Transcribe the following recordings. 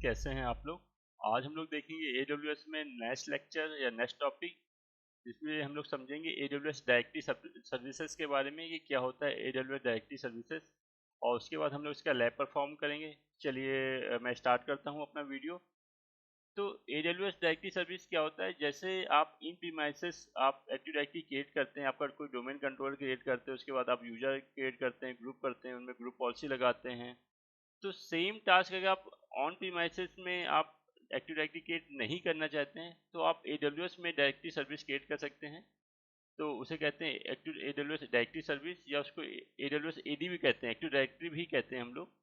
कैसे हैं आप लोग। आज हम लोग देखेंगे AWS में नेक्स्ट लेक्चर या नेक्स्ट टॉपिक, जिसमें हम लोग समझेंगे AWS डायरेक्टरी सर्विसेज के बारे में कि क्या होता है AWS डायरेक्टरी सर्विसेज, और उसके बाद हम लोग इसका लैब परफॉर्म करेंगे। चलिए मैं स्टार्ट करता हूं अपना वीडियो। तो AWS डायरेक्टरी सर्विस क्या होता है, जैसे आप इन प्रीमाइसेस आप एक्टिव डायरेक्टरी क्रिएट करते हैं, आपका कोई डोमेन कंट्रोलर क्रिएट करते हैं, उसके बाद आप यूजर क्रिएट करते हैं, ग्रुप करते हैं, उनमें ग्रुप पॉलिसी लगाते हैं। तो सेम टास्क अगर आप ऑन प्रीमाइसेस में आप एक्टिव डायरेक्टरी क्रिएट नहीं करना चाहते हैं तो आप AWS में डायरेक्टरी सर्विस क्रिएट कर सकते हैं। तो उसे कहते हैं एक्टिव AWS डायरेक्टरी सर्विस, या उसको AWS AD भी कहते हैं, एक्टिव डायरेक्टरी भी कहते हैं हम लोग।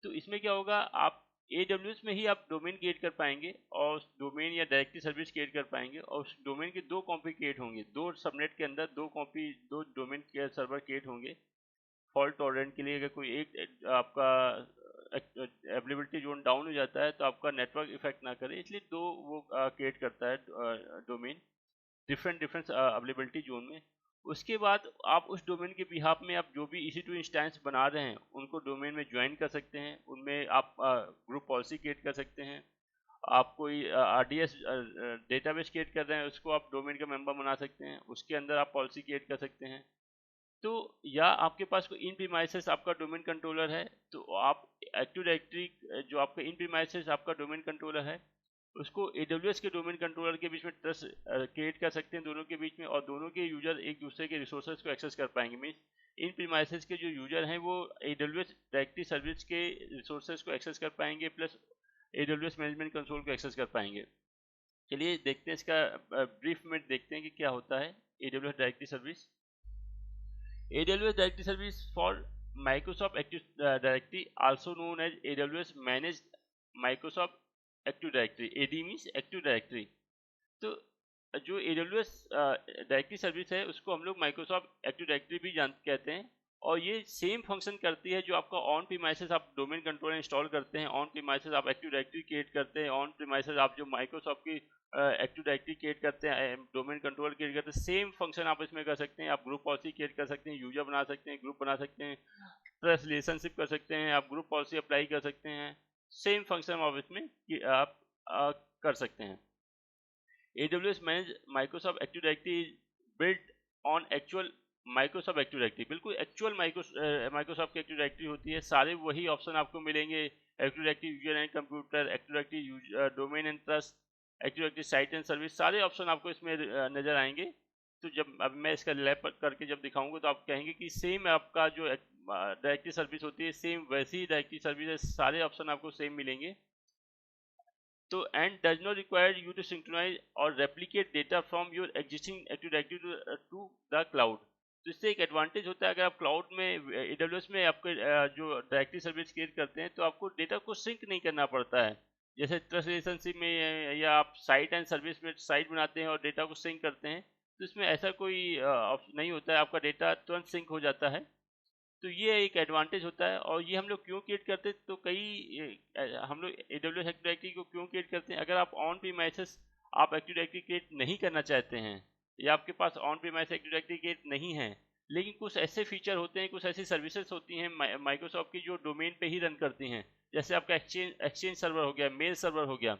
तो इसमें क्या होगा, आप AWS में ही आप डोमेन क्रिएट कर पाएंगे और उस डोमेन या डायरेक्टरी सर्विस क्रिएट कर पाएंगे, और उस डोमेन के दो कॉपी क्रिएट होंगे, दो सबनेट के अंदर दो डोमेन के सर्वर क्रिएट होंगे। फॉल्ट टॉलरेंट के लिए अगर कोई एक आपका अवेलेबिलिटी जोन डाउन हो जाता है तो आपका नेटवर्क इफेक्ट ना करे, इसलिए दो वो क्रिएट करता है domain different different availability zone में। उसके बाद आप उस डोमेन के बिहाफ में आप जो भी EC2 इंस्टेंस बना रहे हैं उनको डोमेन में ज्वाइन कर सकते हैं, उनमें आप ग्रुप पॉलिसी क्रिएट कर सकते हैं। आप कोई RDS डेटाबेस क्रिएट कर रहे हैं, उसको आप डोमेन का मेंबर बना सकते हैं, उसके अंदर आप पॉलिसी क्रिएट कर सकते हैं। तो या आपके पास कोई इन प्रीमाइसेस आपका डोमेन कंट्रोलर है, तो आप एक्टिव डायरेक्टरी जो आपका इन प्रीमाइसेस आपका डोमेन कंट्रोलर है उसको AWS के डोमेन कंट्रोलर के बीच में ट्रस्ट क्रिएट कर सकते हैं दोनों के बीच में, और दोनों के यूजर एक दूसरे के रिसोर्सेज को एक्सेस कर पाएंगे। मीन्स इन प्रीमाइसेस के जो यूजर हैं वो AWS डायरेक्टरी सर्विस के रिसोर्सेज को एक्सेस कर पाएंगे, प्लस AWS मैनेजमेंट कंसोल को एक्सेस कर पाएंगे। चलिए देखते हैं इसका ब्रीफ में देखते हैं कि क्या होता है AWS directory service. AWS Directory Service for Microsoft Active Directory, also known as AWS Managed Microsoft Active Directory, AD means Active Directory। तो जो AWS डायरेक्टरी सर्विस है उसको हम लोग माइक्रोसॉफ्ट एक्टिव डायरेक्टरी भी कहते हैं, और ये सेम फंक्शन करती है जो आपका ऑन प्रीमाइसेस आप डोमेन कंट्रोलर इंस्टॉल करते हैं, ऑन प्रीमाइसेस आप एक्टिव डायरेक्टरी क्रिएट करते हैं, ऑन प्रीमाइसेस आप जो माइक्रोसॉफ्ट की एक्टिव डायरेक्टरी क्रिएट करते हैं, डोमेन कंट्रोलर क्रिएट करते हैं, सेम फंक्शन आप इसमें कर सकते हैं। आप ग्रुप पॉलिसी क्रिएट कर सकते हैं, यूजर बना सकते हैं, ग्रुप बना सकते हैं, ट्रस्ट रिलेशनशिप कर सकते हैं, आप ग्रुप पॉलिसी अप्लाई कर सकते हैं। सेम फंक्शन आप इसमें आप कर सकते हैं। AWS manage Microsoft Active Directory is built on actual Microsoft Active Directory, बिल्कुल एक्चुअल माइक्रोसॉफ्ट की एक्टिव डायरेक्टरी होती है। सारे वही ऑप्शन आपको मिलेंगे, active directory user and computer, active directory domain and trust, active directory site and service, सारे option आपको इसमें नजर आएंगे। तो जब अब मैं इसका लैब करके जब दिखाऊंगा तो आप कहेंगे कि सेम आपका जो डायरेक्टरी सर्विस होती है सेम वैसी ही डायरेक्टरी सर्विस है, सारे ऑप्शन आपको सेम मिलेंगे। तो and does not require you to synchronize और replicate data from your existing active directory to the cloud. तो इससे एक एडवांटेज होता है, अगर आप क्लाउड में AWS में आपके जो डायरेक्टरी सर्विस क्रिएट करते हैं तो आपको डेटा को सिंक नहीं करना पड़ता है। जैसे ट्रस्ट रिलेशनशिप में या आप साइट एंड सर्विस में साइट बनाते हैं और डेटा को सिंक करते हैं, तो इसमें ऐसा कोई ऑप्शन नहीं होता है, आपका डेटा तुरंत सिंक हो जाता है। तो ये एक एडवांटेज होता है। और ये हम लोग क्यों क्रिएट करते हैं, तो हम लोग AWS एक्टिव डायरेक्टरी को क्यों क्रिएट करते हैं, अगर आप ऑन प्रीमाइसेस आप एक्टिव डायरेक्टरी क्रिएट नहीं करना चाहते हैं, या आपके pass on premise active directory create नहीं है, लेकिन कुछ ऐसे फीचर होते हैं, कुछ ऐसी सर्विसेज होती हैं माइक्रोसॉफ्ट की जो डोमेन पे ही रन करती हैं, जैसे आपका एक्सचेंज सर्वर हो गया, मेल सर्वर हो गया।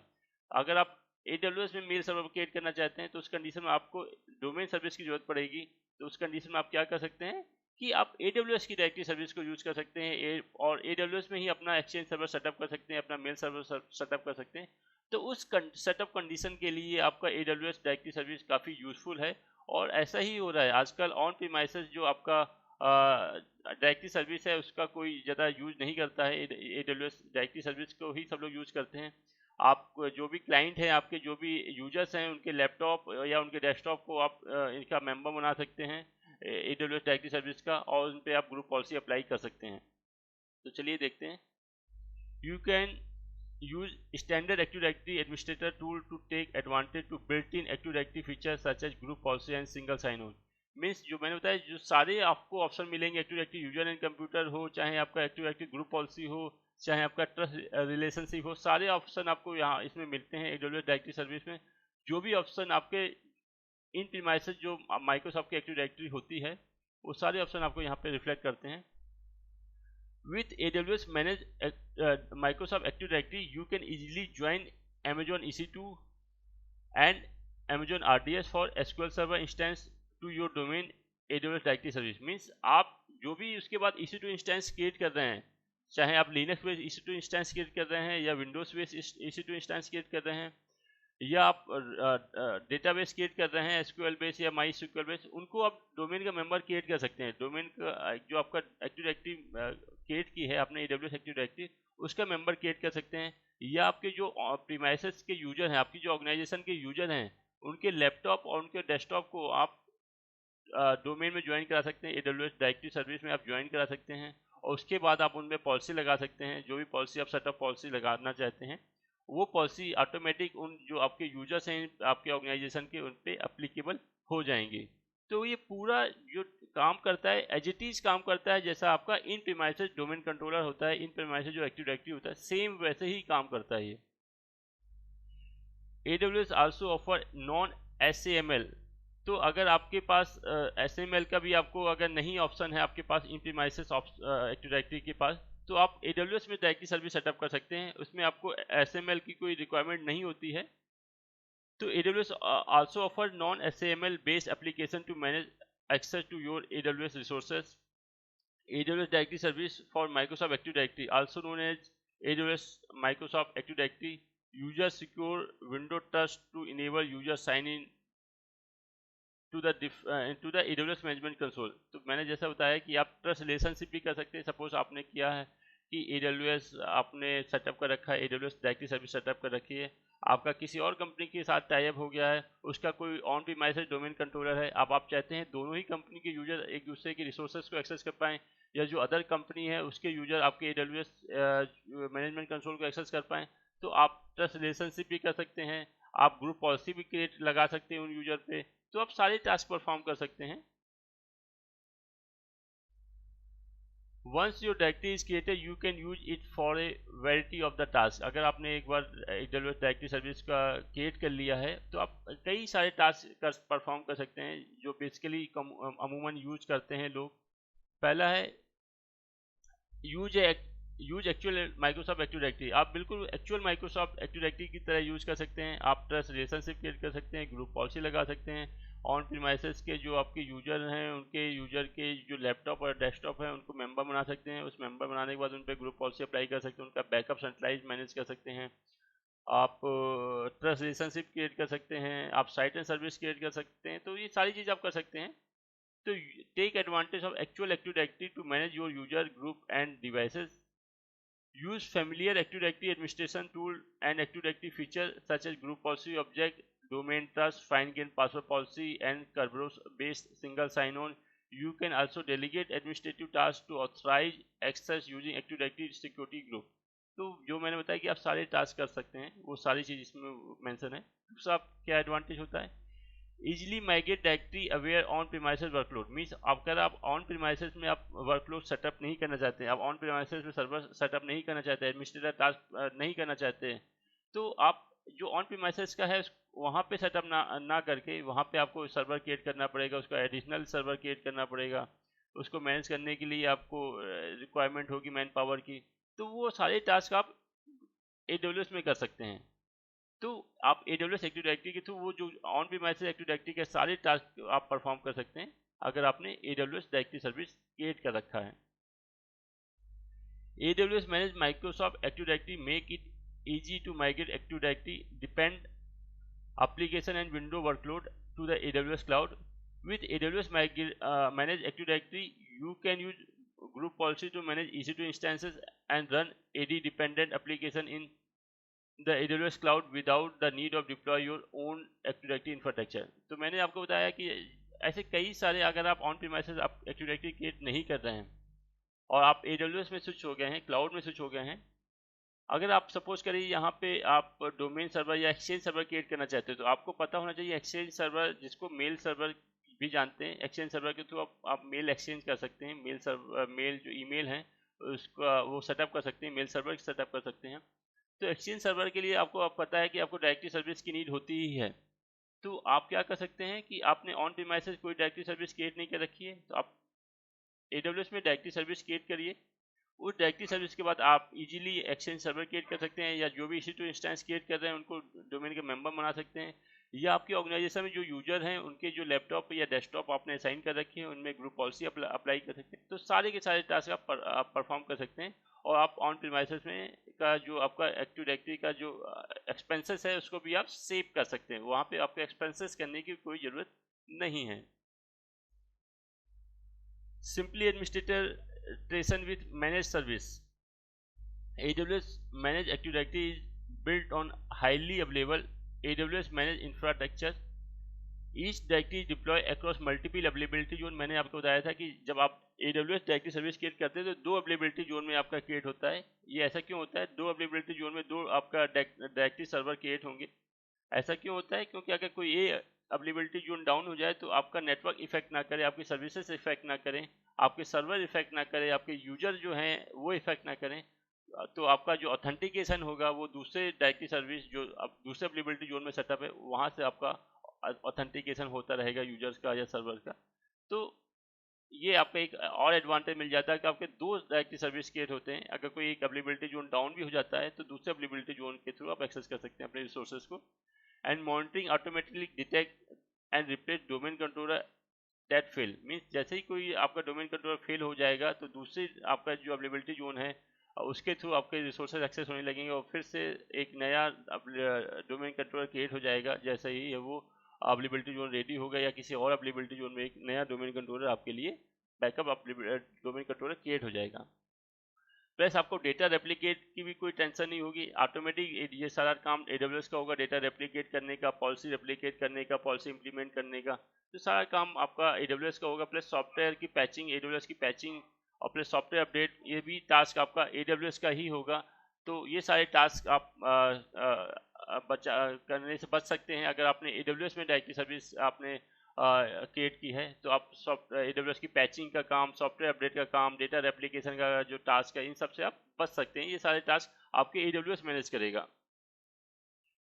अगर आप AWS में मेल सर्वर क्रिएट करना चाहते हैं तो उस कंडीशन में आपको डोमेन सर्विस की जरूरत पड़ेगी। तो उस कंडीशन में आप क्या कर सकते हैं कि आप AWS की डायरेक्टरी सर्विस को यूज कर सकते हैं, और AWS में ही अपना एक्सचेंज सर्वर सेटअप कर सकते हैं, अपना मेल सर्वर सेटअप कर सकते हैं। तो उस सेटअप कंडीशन के लिए आपका AWS डायरेक्टरी सर्विस काफ़ी यूजफुल है, और ऐसा ही हो रहा है आजकल। ऑन प्रीमाइसेस जो आपका डायरेक्टरी सर्विस है उसका कोई ज़्यादा यूज नहीं करता है, AWS डायरेक्टरी सर्विस को ही सब लोग यूज करते हैं। आप जो भी क्लाइंट हैं, आपके जो भी यूजर्स हैं, उनके लैपटॉप या उनके डेस्कटॉप को आप इनका मेंबर बना सकते हैं AWS डायरेक्टरी सर्विस का, और उन पे आप ग्रुप पॉलिसी अप्लाई कर सकते हैं। तो चलिए देखते हैं। You can use standard active directory administrator tool to take advantage to built in active directory feature such as group policy and single sign on. Means जो मैंने बताया, जो सारे आपको ऑप्शन मिलेंगे, active directory user and computer हो, चाहे आपका एक्टिव डायरेक्टरी ग्रुप पॉलिसी हो, चाहे आपका ट्रस्ट रिलेशनशिप हो, सारे ऑप्शन आपको यहाँ इसमें मिलते हैं AWS डायरेक्टरी सर्विस में। जो भी ऑप्शन आपके इन प्रीमाइसेस जो माइक्रोसॉफ्ट की एक्टिव डायरेक्टरी होती है वो सारे ऑप्शन आपको यहाँ पे रिफ्लेक्ट करते हैं। With AWS managed Microsoft Active Directory, you can easily join Amazon EC2 and Amazon RDS for SQL Server instance to your domain AWS Directory Service. Means आप जो भी उसके बाद EC2 इंस्टेंस क्रिएट कर रहे हैं, चाहे आप Linux based EC2 instance create कर रहे हैं या Windows based EC2 instance create कर रहे हैं या आप डेटाबेस क्रिएट कर रहे हैं SQL बेस या माई SQL बेस, उनको आप डोमेन का मेंबर क्रिएट कर सकते हैं। डोमेन का जो आपका एक्टिव डायरेक्टरी क्रिएट की है आपने AWS एक्टिव डायरेक्टरी, उसका मेंबर क्रिएट कर सकते हैं। या आपके जो प्रीमाइसेस के यूजर हैं, आपकी जो ऑर्गेनाइजेशन के यूजर हैं, उनके लैपटॉप और उनके डेस्कटॉप को आप डोमेन में ज्वाइन करा सकते हैं। AWS डायरेक्टरी सर्विस में आप ज्वाइन करा सकते हैं और उसके बाद आप उनमें पॉलिसी लगा सकते हैं। जो भी पॉलिसी आप सेटअप पॉलिसी लगाना चाहते हैं, वो पॉलिसी ऑटोमेटिक उन जो आपके यूजर्स हैं आपके ऑर्गेनाइजेशन के, उन पे अप्लीकेबल हो जाएंगे। तो ये पूरा जो काम करता है एज इट इज काम करता है जैसा आपका इन प्रीमाइसेस डोमेन कंट्रोलर होता है, इन प्रीमाइसेस जो एक्टिव डायरेक्टरी होता है, सेम वैसे ही काम करता है ये। AWS also offer non SAML। तो अगर आपके पास SAML का भी आपको अगर नहीं ऑप्शन है आपके पास इन प्रीमाइसेस एक्टिव डायरेक्टरी के पास, तो आप AWS में डायरेक्टरी सर्विस सेटअप कर सकते हैं। उसमें आपको SAML की कोई रिक्वायरमेंट नहीं होती है। तो AWS also offer non SAML based application to manage access to your AWS resources. AWS Directory Service for Microsoft Active Directory, also known as AWS Microsoft Active Directory, user secure window trust to enable user sign in to the AWS management console। तो मैंने जैसा बताया कि आप trust relationship भी कर सकते हैं। सपोज आपने किया है कि AWS आपने सेटअप कर रखा है, AWS डायरेक्टरी सर्विस सेटअप कर रखी है, आपका किसी और कंपनी के साथ टाई अप हो गया है, उसका कोई ऑन प्रीमाइसेस डोमेन कंट्रोलर है, अब आप चाहते हैं दोनों ही कंपनी के यूजर एक दूसरे के रिसोर्सेज को एक्सेस कर पाएँ, या जो अदर कंपनी है उसके यूजर आपके AWS मैनेजमेंट कंसोल को एक्सेस कर पाएँ, तो आप ट्रस्ट रिलेशनशिप भी कर सकते हैं। आप ग्रुप पॉलिसी भी क्रिएट लगा सकते हैं उन यूजर पे, तो आप सारे टास्क परफॉर्म कर सकते हैं। Once your directory is created, you can use it for a variety of the tasks। अगर आपने एक बार AWS डायरेक्टरी सर्विस का क्रिएट कर लिया है, तो आप कई सारे टास्क कर परफॉर्म कर सकते हैं जो बेसिकली अमूमन यूज करते हैं लोग। पहला है use actual Microsoft active directory. आप बिल्कुल एक्चुअल माइक्रोसॉफ्ट एक्टिव डायरेक्टरी की तरह यूज कर सकते हैं। आप ट्रस्ट रिलेशनशिप क्रिएट कर सकते हैं, ग्रुप पॉलिसी लगा सकते हैं, ऑन प्रीमाइसेस के जो आपके यूजर हैं उनके यूजर के जो लैपटॉप और डेस्कटॉप है उनको मेंबर बना सकते हैं। उस मेंबर बनाने के बाद उन पर ग्रुप पॉलिसी अप्लाई कर सकते हैं, उनका बैकअप सेंट्रलाइज मैनेज कर सकते हैं। आप ट्रस्ट रिलेशनशिप क्रिएट कर सकते हैं, आप साइट एंड सर्विस क्रिएट कर सकते हैं। तो ये सारी चीज़ आप कर सकते हैं। तो take advantage of actual active directory to manage your user group and devices. Use familiar Active Directory administration tool and Active Directory features such as group policy object, domain trust, fine-grained password policy, and Kerberos-based single sign-on. You can also delegate administrative tasks to authorize access using Active Directory security group। तो जो मैंने बताया कि आप सारे task कर सकते हैं, वो सारी चीज़ इसमें मेंशन है। दूसरा क्या एडवांटेज होता है, easily migrate directory aware on premises workload. Means अगर आप ऑन प्रीमाइसेस में आप वर्कलोड सेटअप नहीं करना चाहते हैं, आप ऑन प्रीमाइसेस में सर्वर सेटअप नहीं करना चाहते हैं, एडमिनिस्ट्रेटर टास्क नहीं करना चाहते हैं, तो आप जो ऑन प्रीमाइसेस का है वहाँ पे सेटअप ना करके वहाँ पे आपको सर्वर क्रिएट करना पड़ेगा, उसका एडिशनल सर्वर क्रिएट करना पड़ेगा, उसको मैनेज करने के लिए आपको रिक्वायरमेंट होगी मैन पावर की। तो वो सारे टास्क आप AWS में कर सकते हैं। तो आप AWS एक्टिव डायरेक्टरी के थ्रू वो जो ऑन प्रीमाइसेस एक्टिव डायरेक्टरी के सारे टास्क आप परफॉर्म कर सकते हैं अगर आपने AWS डायरेक्टरी सर्विस क्रिएट कर रखा है। AWS manage Microsoft Active Directory, make it easy to migrate Active Directory depend application and window workload to the AWS cloud. With AWS manage Active Directory, you can use group policy to manage EC2 instances and run AD dependent application in the AWS cloud without the need of deploy your own Active Directory infrastructure। तो मैंने आपको बताया कि ऐसे कई सारे अगर आप ऑन प्रीमाइसेस आप Active Directory क्रिएट नहीं कर रहे हैं और आप AWS में स्विच हो गए हैं, क्लाउड में स्विच हो गए हैं, अगर आप सपोज करिए यहाँ पे आप डोमेन सर्वर या एक्सचेंज सर्वर क्रिएट करना चाहते हो, तो आपको पता होना चाहिए एक्सचेंज सर्वर, जिसको मेल सर्वर भी जानते हैं, एक्सचेंज सर्वर के थ्रू आप मेल एक्सचेंज कर सकते हैं। मेल सर्वर, मेल जो ईमेल है उसका वो सेटअप कर सकते हैं, मेल सर्वर सेटअप कर सकते हैं। तो एक्सचेंज सर्वर के लिए आपको पता है कि आपको डायरेक्टरी सर्विस की नीड होती ही है। तो आप क्या कर सकते हैं कि आपने ऑन प्रीमाइसेस कोई डायरेक्टरी सर्विस क्रिएट नहीं कर रखी है, तो आप AWS में डायरेक्टरी सर्विस क्रिएट करिए, उस डायरेक्टरी सर्विस के बाद आप इजीली एक्सचेंज सर्वर क्रिएट कर सकते हैं, या जो भी EC2 इंस्टेंस क्रिएट कर रहे हैं उनको डोमेन के मेंबर बना सकते हैं, या आपकी ऑर्गेनाइजेशन में जो यूजर हैं उनके जो लैपटॉप या डेस्कटॉप आपने असाइन कर रखे हैं उनमें ग्रुप पॉलिसी अप्लाई कर सकते हैं। तो सारे के सारे टास्क आप परफॉर्म कर सकते हैं, और आप ऑन प्रीमाइसेस में का जो आपका एक्टिव डायरेक्टरी का जो एक्सपेंसेस है उसको भी आप सेव कर सकते हैं, वहाँ पे आपको एक्सपेंसेस करने की कोई ज़रूरत नहीं है। Simply administration with manage service. AWS Managed Active Directory is built on highly available AWS Managed Infrastructure. Each directory deploy across multiple availability zone। मैंने आपको बताया था कि जब आप AWS डायरेक्टरी सर्विस क्रिएट करते हैं तो 2 अवेलेबिलिटी जोन में आपका क्रिएट होता है। ये ऐसा क्यों होता है? 2 अवेलेबिलिटी जोन में 2 आपका डायरेक्टरी सर्वर क्रिएट होंगे। ऐसा क्यों होता है? क्योंकि अगर कोई अवेलेबिलिटी जोन डाउन हो जाए तो आपका नेटवर्क इफेक्ट ना करे, आपकी सर्विसेज इफेक्ट ना करें, आपके सर्वर इफेक्ट ना करें, आपके यूजर जो हैं वो इफेक्ट ना करें, तो आपका जो ऑथेंटिकेशन होगा वो दूसरे डायरेक्टरी सर्विस जो अब दूसरे अवेलेबिलिटी जोन में सेटअप है वहाँ से आपका ऑथेंटिकेशन होता रहेगा यूजर्स का या सर्वर का। तो ये आपका एक और एडवांटेज मिल जाता है कि आपके 2 डायरेक्टरी सर्विस क्रिएट होते हैं। अगर कोई एक अवेलेबिलिटी जोन डाउन भी हो जाता है तो दूसरे अवेलेबिलिटी जोन के थ्रू आप एक्सेस कर सकते हैं अपने रिसोर्सेज को। And monitoring automatically detect and replace domain controller that fell. Means जैसे ही कोई आपका डोमेन कंट्रोलर फेल हो जाएगा तो दूसरी आपका जो अवेलेबिलिटी जोन है उसके थ्रू आपके रिसोर्सेज एक्सेस होने लगेंगे, और फिर से एक नया डोमेन कंट्रोलर क्रिएट हो जाएगा जैसे ही वो अवेलेबिलिटी जोन रेडी होगा, या किसी और अवेलेबिलिटी जोन में एक नया डोमेन कंट्रोलर आपके लिए बैकअप डोमेन कंट्रोलर क्रिएट हो जाएगा। प्लस आपको डेटा रेप्लिकेट की भी कोई टेंशन नहीं होगी, ऑटोमेटिक ये सारा काम AWS का होगा, डेटा रेप्लिकेट करने का, पॉलिसी रेप्लिकेट करने का, पॉलिसी इंप्लीमेंट करने का, तो सारा काम आपका AWS का होगा। प्लस सॉफ्टवेयर की पैचिंग, AWS की पैचिंग, और प्लस सॉफ्टवेयर अपडेट, ये भी टास्क आपका AWS का ही होगा। तो ये सारे टास्क आप बचा करने से बच सकते हैं अगर आपने AWS में डायरेक्टरी सर्विस आपने क्रिएट की है। तो आप AWS की पैचिंग का काम, सॉफ्टवेयर अपडेट का काम, डेटा रेप्लिकेशन का जो टास्क है, इन सब से आप बच सकते हैं। ये सारे टास्क आपके AWS मैनेज करेगा।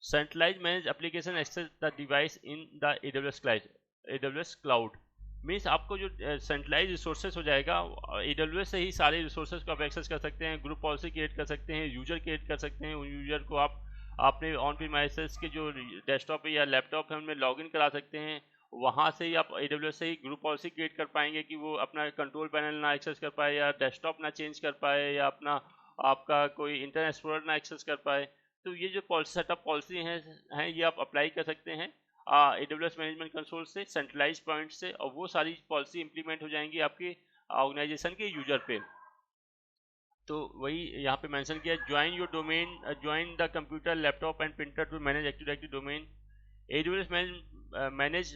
Centralize manage application access the device in the AWS cloud. Means आपको जो सेंट्रलाइज रिसोर्सेज हो जाएगा, AWS से ही सारे रिसोर्सेज को आप एक्सेस कर सकते हैं, ग्रुप पॉलिसी क्रिएट कर सकते हैं, यूजर क्रिएट कर सकते हैं, उन यूजर को आप अपने ऑन प्रीमाइसेस के जो डेस्कटॉप या लैपटॉप है उनमें लॉगिन करा सकते हैं। वहाँ से ही आप AWS से ही ग्रुप पॉलिसी क्रिएट कर पाएंगे कि वो अपना कंट्रोल पैनल ना एक्सेस कर पाए, या डेस्कटॉप ना चेंज कर पाए, या अपना आपका कोई इंटरनेट एक्सप्लोरर ना एक्सेस कर पाए। तो ये जो पॉलिसी सेटअप पॉलिसी हैं ये आप अप्लाई कर सकते हैं AWS मैनेजमेंट कंसोल से, सेंट्रलाइज पॉइंट से, और वो सारी पॉलिसी इंप्लीमेंट हो जाएंगी आपके ऑर्गेनाइजेशन के यूजर पे। तो वही यहाँ पे मेंशन किया, join your domain, join the computer, laptop and printer to manage active directory domain. AWS manage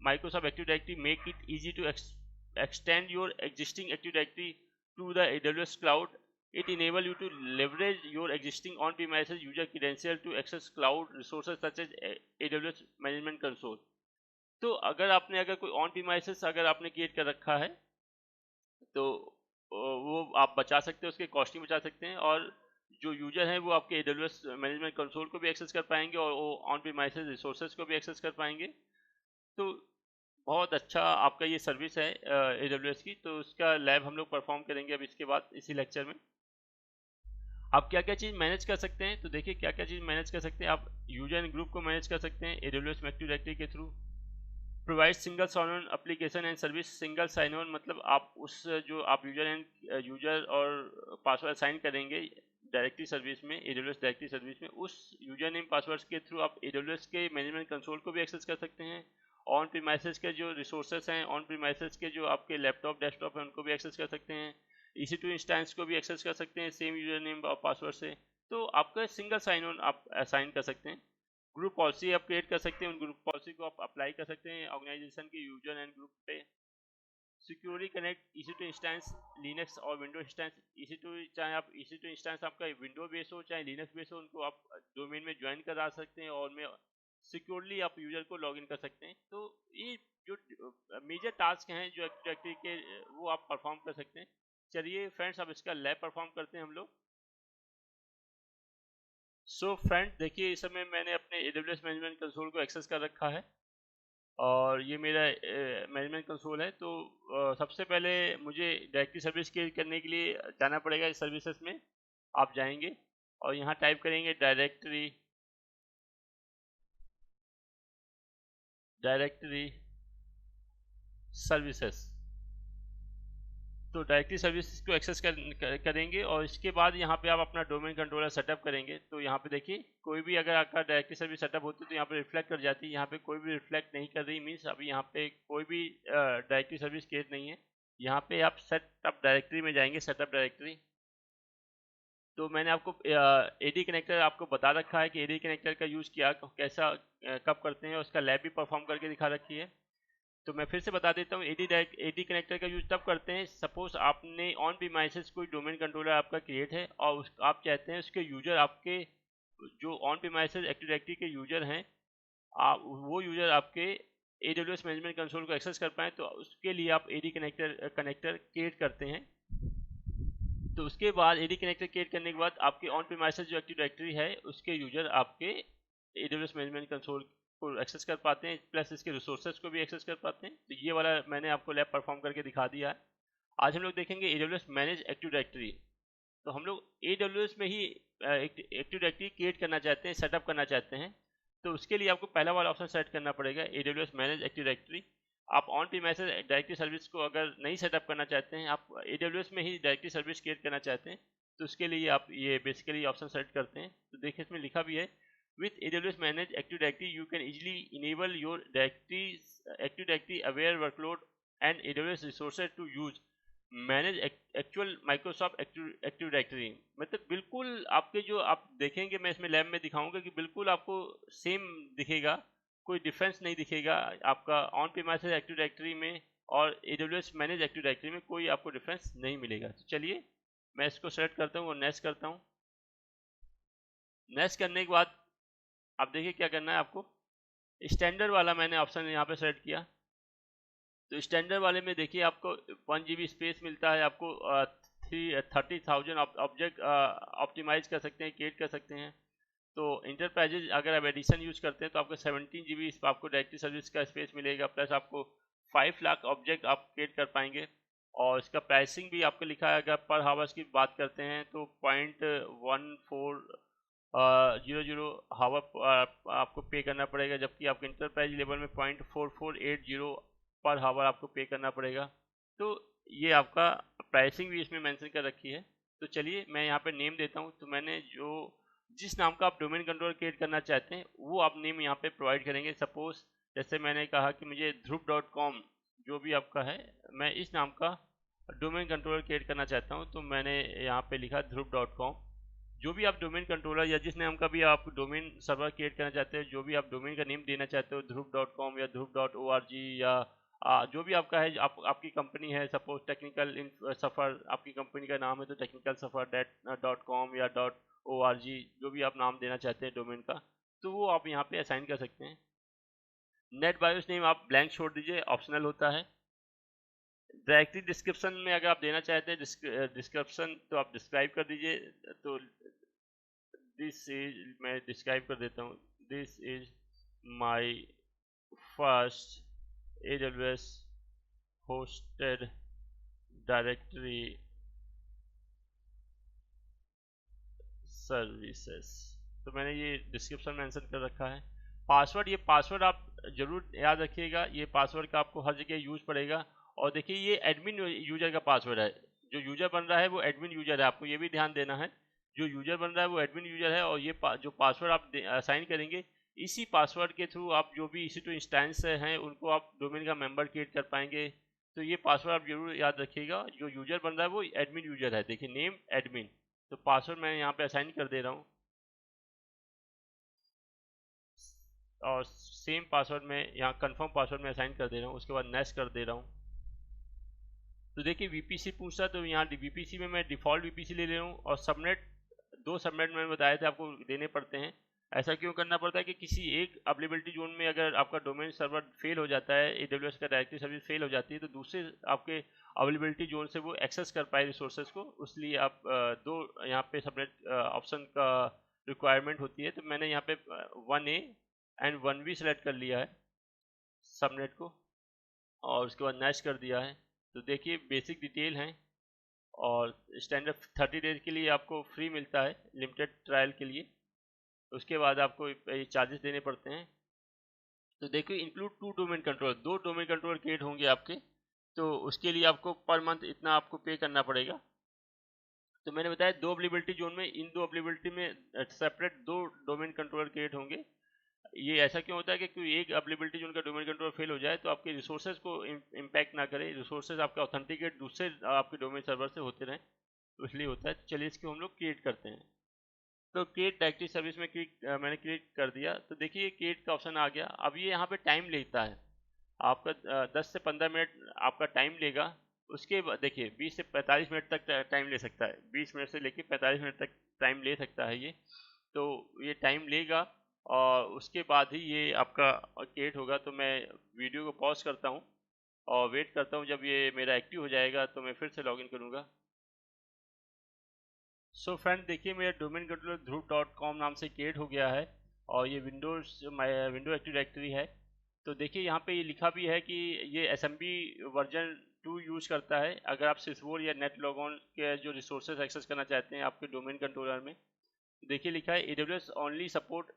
Microsoft Active Directory, make it easy to extend your existing Active Directory to the AWS cloud. It enable you to leverage your existing on-premises user credential to access cloud resources such as AWS Management Console. तो अगर कोई on premises अगर आपने create कर रखा है तो वो आप बचा सकते हैं, उसके कॉस्टिंग बचा सकते हैं, और जो यूजर हैं वो आपके AWS मैनेजमेंट कंसोल को भी एक्सेस कर पाएंगे और वो ऑन प्रीमाइसेस रिसोर्सेज को भी एक्सेस कर पाएंगे। तो बहुत अच्छा आपका ये सर्विस है AWS की। तो उसका लैब हम लोग परफॉर्म करेंगे अब इसके बाद इसी लेक्चर में। आप क्या क्या चीज़ मैनेज कर सकते हैं, तो देखिए क्या क्या चीज़ मैनेज कर सकते हैं। आप यूजर एंड ग्रुप को मैनेज कर सकते हैं AWS एक्टिव डायरेक्टरी के through. Provide single sign on application and service. Single sign on मतलब आप उस जो आप यूजर और पासवर्ड साइन करेंगे डायरेक्टरी सर्विस में, AWS डायरेक्टरी सर्विस में, उस यूजर नेम पासवर्ड के थ्रू आप AWS के मैनेजमेंट कंसोल को भी एक्सेस कर सकते हैं। ऑन प्रीमाइसेस के जो रिसोर्सेस हैं, ऑन प्रीमाइसेस के जो आपके लैपटॉप डेस्कटॉप हैं उनको भी एक्सेस कर सकते हैं। EC2 इंस्टेंस को भी एक्सेस कर सकते हैं सेम यूजर नेम और पासवर्ड से। तो आपका सिंगल साइन ऑन आप असाइन कर सकते हैं। ग्रुप पॉलिसी आप क्रिएट कर सकते हैं, उन ग्रुप पॉलिसी को आप अप्लाई कर सकते हैं ऑर्गेनाइजेशन के यूजर एंड ग्रुप पे। Securely connect EC2 instance Linux और विंडो इंस्टेंस। EC2 चाहे आप EC2 इंस्टेंस आपका विंडो बेस हो चाहे लिनक्स बेस हो, उनको आप डोमेन में ज्वाइन करा सकते हैं और उनमें सिक्योरली आप यूजर को लॉगिन कर सकते हैं। तो ये जो मेजर टास्क हैं जो एक्टिव के वो आप परफॉर्म कर सकते हैं। चलिए फ्रेंड्स अब इसका लैब परफॉर्म करते हैं हम लोग। सो फ्रेंड देखिए इस समय मैंने अपने AWS मैनेजमेंट कंसोल को एक्सेस कर रखा है और ये मेरा मैनेजमेंट कंसोल है। तो सबसे पहले मुझे डायरेक्टरी सर्विस क्रिएट करने के लिए जाना पड़ेगा। इस सर्विसेज में आप जाएंगे और यहाँ टाइप करेंगे डायरेक्टरी सर्विसेज। तो डायरेक्टरी सर्विस को एक्सेस करेंगे और इसके बाद यहाँ पे आप अपना डोमेन कंट्रोलर सेटअप करेंगे। तो यहाँ पे देखिए कोई भी अगर आपका डायरेक्टरी सर्विस सेटअप होती है तो यहाँ पे रिफ्लेक्ट कर जाती है। यहाँ पे कोई भी रिफ्लेक्ट नहीं कर रही, मीन्स अभी यहाँ पे कोई भी डायरेक्टरी सर्विस क्रिएट नहीं है। यहाँ पे आप सेटअप डायरेक्टरी में जाएंगे, सेटअप डायरेक्टरी। तो मैंने आपको एडी कनेक्टर आपको बता रखा है कि एडी कनेक्टर का यूज़ किया कैसा कब करते हैं, उसका लैब भी परफॉर्म करके दिखा रखी है। तो मैं फिर से बता देता हूँ, एडी कनेक्टर का यूज तब करते हैं सपोज आपने ऑन प्रीमाइसेस कोई डोमेन कंट्रोलर आपका क्रिएट है और आप चाहते हैं उसके यूजर आपके जो ऑन प्रीमाइसेस एक्टिव डायरेक्टरी के यूजर हैं, वो यूजर आपके AWS मैनेजमेंट कंसोल को एक्सेस कर पाएँ। तो उसके लिए आप एडी कनेक्टर क्रिएट करते हैं। तो उसके बाद एडी कनेक्टर क्रिएट करने के बाद आपके ऑन प्रीमाइसेस जो एक्टिव डायरेक्टरी है उसके यूजर आपके AWS मैनेजमेंट कंसोल को एक्सेस कर पाते हैं, प्लस इसके रिसोर्सेज को भी एक्सेस कर पाते हैं। तो ये वाला मैंने आपको लैब परफॉर्म करके दिखा दिया है। आज हम लोग देखेंगे AWS मैनेज एक्टिव डायरेक्टरी। तो हम लोग AWS में ही एक्टिव डायरेक्टरी क्रिएट करना चाहते हैं, सेटअप करना चाहते हैं। तो उसके लिए आपको पहला वाला ऑप्शन सेट करना पड़ेगा, AWS मैनेज एक्टिव डायरेक्टरी। आप ऑन प्रीमाइसेस डायरेक्टरी सर्विस को अगर नहीं सेटअप करना चाहते हैं, आप AWS में ही डायरेक्टरी सर्विस क्रिएट करना चाहते हैं, तो उसके लिए आप ये बेसिकली ऑप्शन सेलेक्ट करते हैं। तो देखिए इसमें लिखा भी है, with AWS Managed Active Directory you can easily enable your Active Directory aware workload and AWS resources to use manage actual Microsoft Active Directory। मतलब बिल्कुल आपके जो आप देखेंगे, मैं इसमें लैब में दिखाऊंगा कि बिल्कुल आपको सेम दिखेगा, कोई डिफरेंस नहीं दिखेगा आपका ऑन प्रीमाइसेस एक्टिव डायरेक्टरी में और AWS मैनेज एक्टिव डायरेक्टरी में कोई आपको डिफरेंस नहीं मिलेगा। तो चलिए मैं इसको सेलेक्ट करता हूँ और नेक्स्ट करता हूँ। नेक्स्ट करने के बाद अब देखिए क्या करना है आपको। स्टैंडर्ड वाला मैंने ऑप्शन यहाँ पे सेलेक्ट किया। तो स्टैंडर्ड वाले में देखिए आपको 1 GB स्पेस मिलता है। आपको 30,000 ऑब्जेक्ट ऑप्टिमाइज कर सकते हैं, क्रिएट कर सकते हैं। तो इंटरप्राइजेज अगर आप एडिशन यूज करते हैं तो आपको 17 GB आपको डायरेक्टरी सर्विस का स्पेस मिलेगा, प्लस आपको 5 लाख ऑब्जेक्ट आप क्रिएट कर पाएंगे। और इसका प्राइसिंग भी आपको लिखा है। अगर पर हावर्स की बात करते हैं तो 0.1400 हावर आपको पे करना पड़ेगा, जबकि आपको इंटरप्राइज लेवल में 0.4480 पर हावर आपको पे करना पड़ेगा। तो ये आपका प्राइसिंग भी इसमें मेंशन कर रखी है। तो चलिए मैं यहाँ पे नेम देता हूँ। तो मैंने जिस नाम का आप डोमेन कंट्रोलर क्रिएट करना चाहते हैं वो आप नेम यहाँ पे प्रोवाइड करेंगे। सपोज जैसे मैंने कहा कि मुझे ध्रुव.com जो भी आपका है, मैं इस नाम का डोमेन कंट्रोलर क्रिएट करना चाहता हूँ। तो मैंने यहाँ पे लिखा ध्रुव.com। जो भी आप डोमेन कंट्रोलर या जिस नाम का भी आप डोमेन सर्वर क्रिएट करना चाहते हैं, जो भी आप डोमेन का नेम देना चाहते हो, ध्रुव.com या ध्रुव.org या जो भी आपका है, आपकी कंपनी है, सपोज टेक्निकल सफ़र आपकी कंपनी का नाम है तो टेक्निकल सफ़र .com या .org जो भी आप नाम देना चाहते हैं डोमेन का, तो वो आप यहाँ पे असाइन कर सकते हैं। नेट बायोस नेम आप ब्लैंक छोड़ दीजिए, ऑप्शनल होता है। डायरेक्टरी डिस्क्रिप्शन में अगर आप देना चाहते हैं डिस्क्रिप्शन तो आप डिस्क्राइब कर दीजिए। तो दिस इज, मैं डिस्क्राइब कर देता हूँ, this is my first AWS hosted directory services. तो मैंने ये डिस्क्रिप्शन मेंशन कर रखा है। पासवर्ड, ये पासवर्ड आप जरूर याद रखिएगा, ये पासवर्ड का आपको हर जगह यूज पड़ेगा। और देखिए ये एडमिन यूजर का पासवर्ड है, जो यूजर बन रहा है वो एडमिन यूजर है, आपको ये भी ध्यान देना है। जो यूजर बन रहा है वो एडमिन यूजर है और ये जो पासवर्ड आप असाइन करेंगे, इसी पासवर्ड के थ्रू आप जो भी EC2 इंस्टेंस हैं उनको आप डोमेन का मेंबर क्रिएट कर पाएंगे। तो ये पासवर्ड आप जरूर याद रखिएगा। जो यूजर बन रहा है वो एडमिन यूजर है, देखिए नेम एडमिन। तो पासवर्ड मैं यहाँ पे असाइन कर दे रहा हूँ और सेम पासवर्ड में यहाँ कंफर्म पासवर्ड में असाइन कर दे रहा हूँ। उसके बाद नेक्स्ट कर दे रहा हूँ। तो देखिए VPC पूछा, तो यहाँ VPC में मैं डिफ़ॉल्ट VPC ले रहा हूँ। और सबनेट, 2 सबनेट मैंने बताए थे आपको देने पड़ते हैं। ऐसा क्यों करना पड़ता है कि किसी एक अवेलेबिलिटी जोन में अगर आपका डोमेन सर्वर फेल हो जाता है, AWS का डायरेक्टरी सर्विस फेल हो जाती है, तो दूसरे आपके अवेलेबिलिटी जोन से वो एक्सेस कर पाए रिसोर्सेज को, इसलिए आप 2 यहाँ पे सबनेट ऑप्शन का रिक्वायरमेंट होती है। तो मैंने यहाँ पे 1A एंड 1B सेलेक्ट कर लिया है। सबनेट को और उसके बाद नेक्स्ट कर दिया है। तो देखिए बेसिक डिटेल हैं और स्टैंडर्ड 30 डेज के लिए आपको फ्री मिलता है लिमिटेड ट्रायल के लिए। उसके बाद आपको ये चार्जेस देने पड़ते हैं। तो देखिए include 2 domain controller, 2 domain controller create होंगे आपके, तो उसके लिए आपको पर मंथ इतना आपको पे करना पड़ेगा। तो मैंने बताया 2 अवेलेबिलिटी जोन में, इन 2 अवेलेबिलिटी में सेपरेट 2 डोमेन कंट्रोलर क्रिएट होंगे। ये ऐसा क्यों होता है कि कोई एक अवेलेबिलिटी जोन का डोमेन कंट्रोलर फेल हो जाए तो आपके रिसोर्सेज को इम्पैक्ट ना करे, रिसोर्सेज आपके ऑथेंटिकेट दूसरे आपके डोमेन सर्वर से होते रहें, तो इसलिए होता है। चलिए इसको हम लोग क्रिएट करते हैं। तो क्रिएट डायरेक्टरी सर्विस में मैंने क्रिएट कर दिया। तो देखिए क्रिएट का ऑप्शन आ गया। अब ये यहाँ पे टाइम लेता है आपका 10 से 15 मिनट आपका टाइम लेगा। उसके बाद देखिए 20 से 45 मिनट तक टाइम ले सकता है, 20 मिनट से लेकर 45 मिनट तक टाइम ले सकता है ये। तो ये टाइम लेगा और उसके बाद ही ये आपका क्रिएट होगा। तो मैं वीडियो को पॉज करता हूँ और वेट करता हूँ, जब ये मेरा एक्टिव हो जाएगा तो मैं फिर से लॉगिन करूँगा। सो फ्रेंड देखिए मेरा डोमेन कंट्रोलर ध्रुव.com नाम से क्रिएट हो गया है और ये विंडो एक्टिव डायरेक्टरी है। तो देखिए यहाँ पे ये लिखा भी है कि ये एसएमबी वर्जन 2 यूज करता है। अगर आप सिसवोल या नेट लॉगऑन के जो रिसोर्सेज एक्सेस करना चाहते हैं आपके डोमेन कंट्रोलर में, देखिए लिखा है AWS only support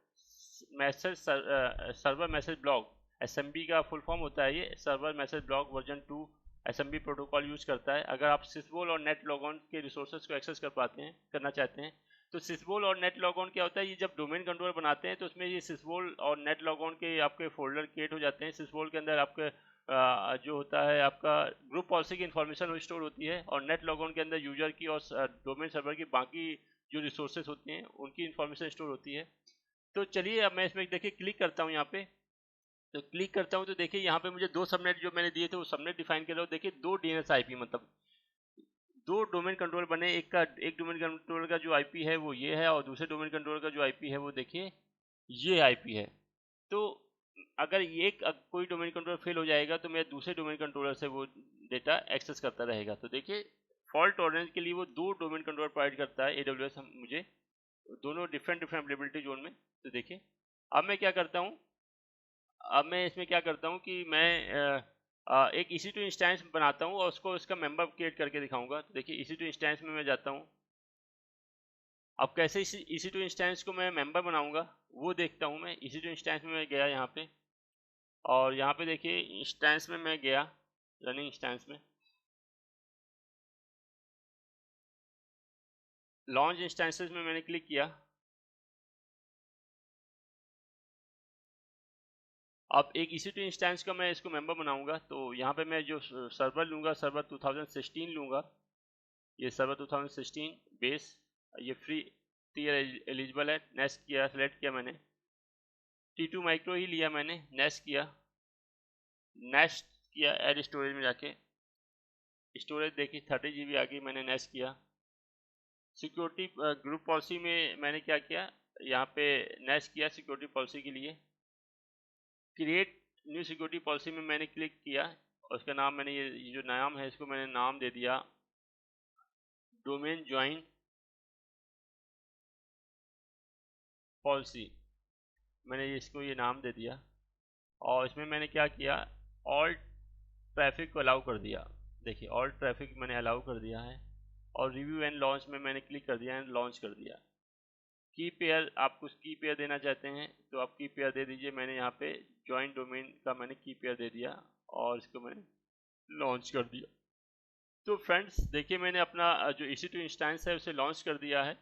message server message block. SMB का फुल फॉर्म होता है ये, server message block version 2 SMB protocol use करता है। अगर आप सिसबोल और नेट लॉगऑन के रिसोर्सेज को एक्सेस करना चाहते हैं तो सिसबोल और नेट लॉगऑन क्या होता है, ये जब डोमेन कंट्रोलर बनाते हैं तो उसमें ये सिसबोल और नेट लॉगऑन के आपके फोल्डर क्रिएट हो जाते हैं। सिसबोल के अंदर आपके जो होता है आपका ग्रुप पॉलिसी की इन्फॉर्मेशन स्टोर होती है और नेट लॉगऑन के अंदर यूजर की और डोमेन सर्वर की बाकी जो रिसोर्सेज होती हैं उनकी इन्फॉर्मेशन स्टोर होती है। तो चलिए अब मैं इसमें देखिए क्लिक करता हूँ यहाँ पे। तो क्लिक करता हूँ तो देखिए यहाँ पे मुझे 2 सबनेट जो मैंने दिए थे वो सबनेट डिफाइन कर रहा हूँ। देखिए 2 DNS IP, मतलब 2 डोमेन कंट्रोलर बने। एक डोमेन कंट्रोलर का जो आईपी है वो ये है और दूसरे डोमेन कंट्रोलर का जो आईपी है वो देखिए ये आईपी है। तो अगर कोई डोमेन कंट्रोलर फेल हो जाएगा तो मेरे दूसरे डोमेन कंट्रोलर से वो डेटा एक्सेस करता रहेगा। तो देखिए फॉल्ट टॉलरेंस के लिए वो 2 डोमेन कंट्रोलर प्रोवाइड करता है AWS मुझे, दोनों डिफरेंट अवेलेबिलिटी जोन में। तो देखिए अब मैं क्या करता हूँ, अब मैं इसमें क्या करता हूँ कि मैं एक EC2 इंस्टेंस बनाता हूँ और उसको इसका मेंबर क्रिएट करके दिखाऊंगा। तो देखिए EC2 इंस्टेंस में मैं जाता हूँ। अब कैसे इस EC2 इंस्टेंस को मैं मेंबर बनाऊंगा वो देखता हूँ मैं। EC2 इंस्टेंस में मैं गया यहाँ पे और यहाँ पे देखिए इंस्टेंस में मैं गया, रनिंग इंस्टेंस में लॉन्च इंस्टेंसेस में मैंने क्लिक किया। अब एक EC2 इंस्टेंस का मैं इसको मेंबर बनाऊंगा। तो यहाँ पे मैं जो सर्वर लूँगा, सर्वर 2016 लूँगा। ये सर्वर 2016 बेस, ये फ्री टीयर एलिजिबल है। नेक्स्ट किया, सेलेक्ट किया मैंने, T2 माइक्रो ही लिया मैंने, नेक्स्ट किया। नेक्स्ट किया ऐड स्टोरेज में जाके, स्टोरेज देखी 30 GB आ गई, मैंने नेक्स्ट किया। सिक्योरिटी ग्रुप पॉलिसी में मैंने क्या किया, यहाँ पे नेक्स्ट किया सिक्योरिटी पॉलिसी के लिए। क्रिएट न्यू सिक्योरिटी पॉलिसी में मैंने क्लिक किया और उसका नाम मैंने ये जो नाम है इसको मैंने नाम दे दिया डोमेन ज्वाइन पॉलिसी। मैंने इसको ये नाम दे दिया और इसमें मैंने क्या किया, ऑल ट्रैफिक को अलाउ कर दिया। देखिए ऑल ट्रैफिक मैंने अलाउ कर दिया है और रिव्यू एंड लॉन्च में मैंने क्लिक कर दिया एंड लॉन्च कर दिया। की पेयर, आप कुछ की पेयर देना चाहते हैं तो आप की पेयर दे दीजिए। मैंने यहाँ पे ज्वाइन डोमेन का मैंने की पेयर दे दिया और इसको मैंने लॉन्च कर दिया। तो फ्रेंड्स देखिए मैंने अपना जो EC2 इंस्टेंस है उसे लॉन्च कर दिया है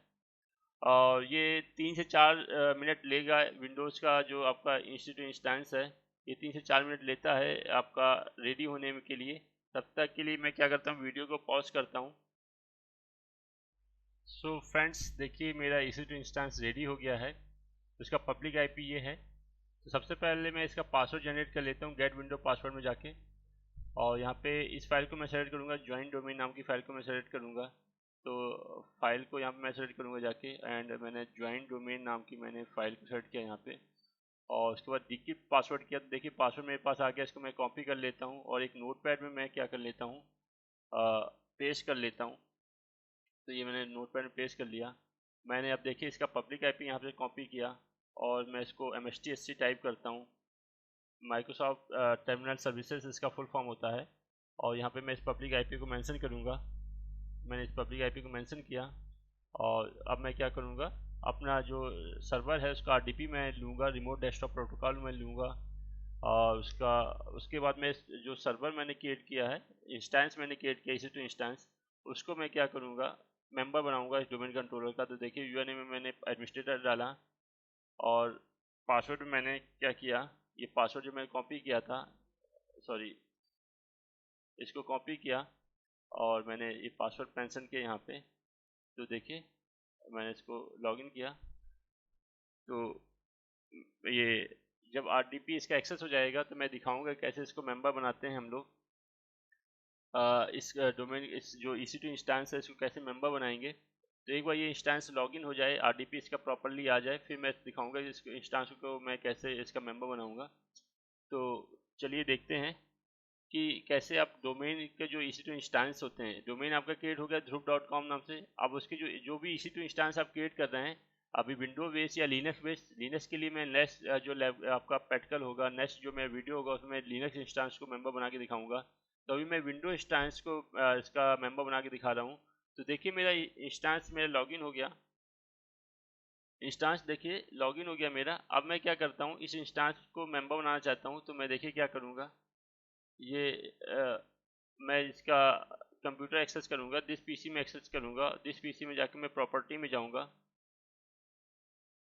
और ये 3 से 4 मिनट लेगा। विंडोज़ का जो आपका EC2 इंस्टेंस है ये 3 से 4 मिनट लेता है आपका रेडी होने के लिए। तब तक के लिए मैं क्या करता हूँ, वीडियो को पॉज करता हूँ। सो फ्रेंड्स देखिए मेरा EC2 इंस्टेंस रेडी हो गया है। उसका पब्लिक IP ये है। तो सबसे पहले मैं इसका पासवर्ड जनरेट कर लेता हूँ गेट विंडो पासवर्ड में जाके और यहाँ पे इस फाइल को मैं सेलेक्ट करूँगा, ज्वाइन डोमेन नाम की फाइल को मैं सेलेक्ट करूँगा। तो फाइल को यहाँ पे मैं सेलेक्ट करूँगा जाके एंड मैंने ज्वाइन डोमेन नाम की मैंने फाइल को सेलेक्ट किया यहाँ पे और उसके बाद डिक्रिप्ट पासवर्ड किया। तो देखिए पासवर्ड मेरे पास आ गया, इसको मैं कॉपी कर लेता हूँ और एक नोटपैड में मैं क्या कर लेता हूँ, पेस्ट कर लेता हूँ। तो ये मैंने नोटपैड में पेस्ट कर लिया। मैंने अब देखिए इसका पब्लिक IP यहाँ पे कॉपी किया और मैं इसको MSTSC टाइप करता हूँ। माइक्रोसॉफ्ट टर्मिनल सर्विसेज इसका फुल फॉर्म होता है। और यहाँ पे मैं इस पब्लिक आईपी को मेंशन करूँगा। मैंने इस पब्लिक आईपी को मेंशन किया और अब मैं क्या करूँगा, अपना जो सर्वर है उसका आरडीपी मैं लूँगा, रिमोट डेस्कटॉप प्रोटोकॉल मैं लूँगा। और उसके बाद में जो सर्वर मैंने क्रिएट किया है, इंस्टेंस मैंने क्रिएट किया EC2 इंस्टेंस, उसको मैं क्या करूँगा, मेंबर बनाऊँगा इस डोमेन कंट्रोलर का। तो देखिए यूआरएन में मैंने एडमिनिस्ट्रेटर डाला और पासवर्ड में मैंने क्या किया, ये पासवर्ड जो मैंने कॉपी किया था, सॉरी इसको कॉपी किया और मैंने ये पासवर्ड मेंशन किया यहाँ पे। तो देखिए मैंने इसको लॉगिन किया तो ये जब आरडीपी इसका एक्सेस हो जाएगा तो मैं दिखाऊंगा कैसे इसको मेंबर बनाते हैं हम लोग। इस डोमेन, इस जो EC2 इंस्टेंस है इसको कैसे मेंबर बनाएंगे। तो एक बार ये इंस्टेंस लॉगिन हो जाए, आरडीपी इसका प्रॉपरली आ जाए, फिर मैं दिखाऊंगा इसको इंस्टेंस को मैं कैसे इसका मेंबर बनाऊंगा। तो चलिए देखते हैं कि कैसे आप डोमेन के जो EC2 इंस्टेंस होते हैं, डोमेन आपका क्रिएट हो गया ध्रुव.com नाम से। अब उसके जो भी EC2 इंस्टेंस आप क्रिएट कर रहे हैं, अभी विंडो बेस या लिनक्स बेस, लिनक्स के लिए मैं नेक्स्ट जो आपका प्रैक्टिकल होगा, नेक्स्ट जो मैं वीडियो होगा उसमें लिनक्स इंस्टेंस को मेंबर बना के दिखाऊंगा। तो अभी मैं विंडो इंस्टेंस को इसका मेंबर बना के दिखा रहा हूँ। तो देखिए मेरा इंस्टेंस मेरा लॉगिन हो गया, इंस्टेंस देखिए लॉगिन हो गया मेरा। अब मैं क्या करता हूँ, इस इंस्टेंस को मेंबर बनाना चाहता हूँ। तो मैं देखिए क्या करूँगा, ये मैं इसका कंप्यूटर एक्सेस करूँगा, दिस पीसी में एक्सेस करूँगा। दिस पीसी में जाके मैं प्रॉपर्टी में जाऊँगा,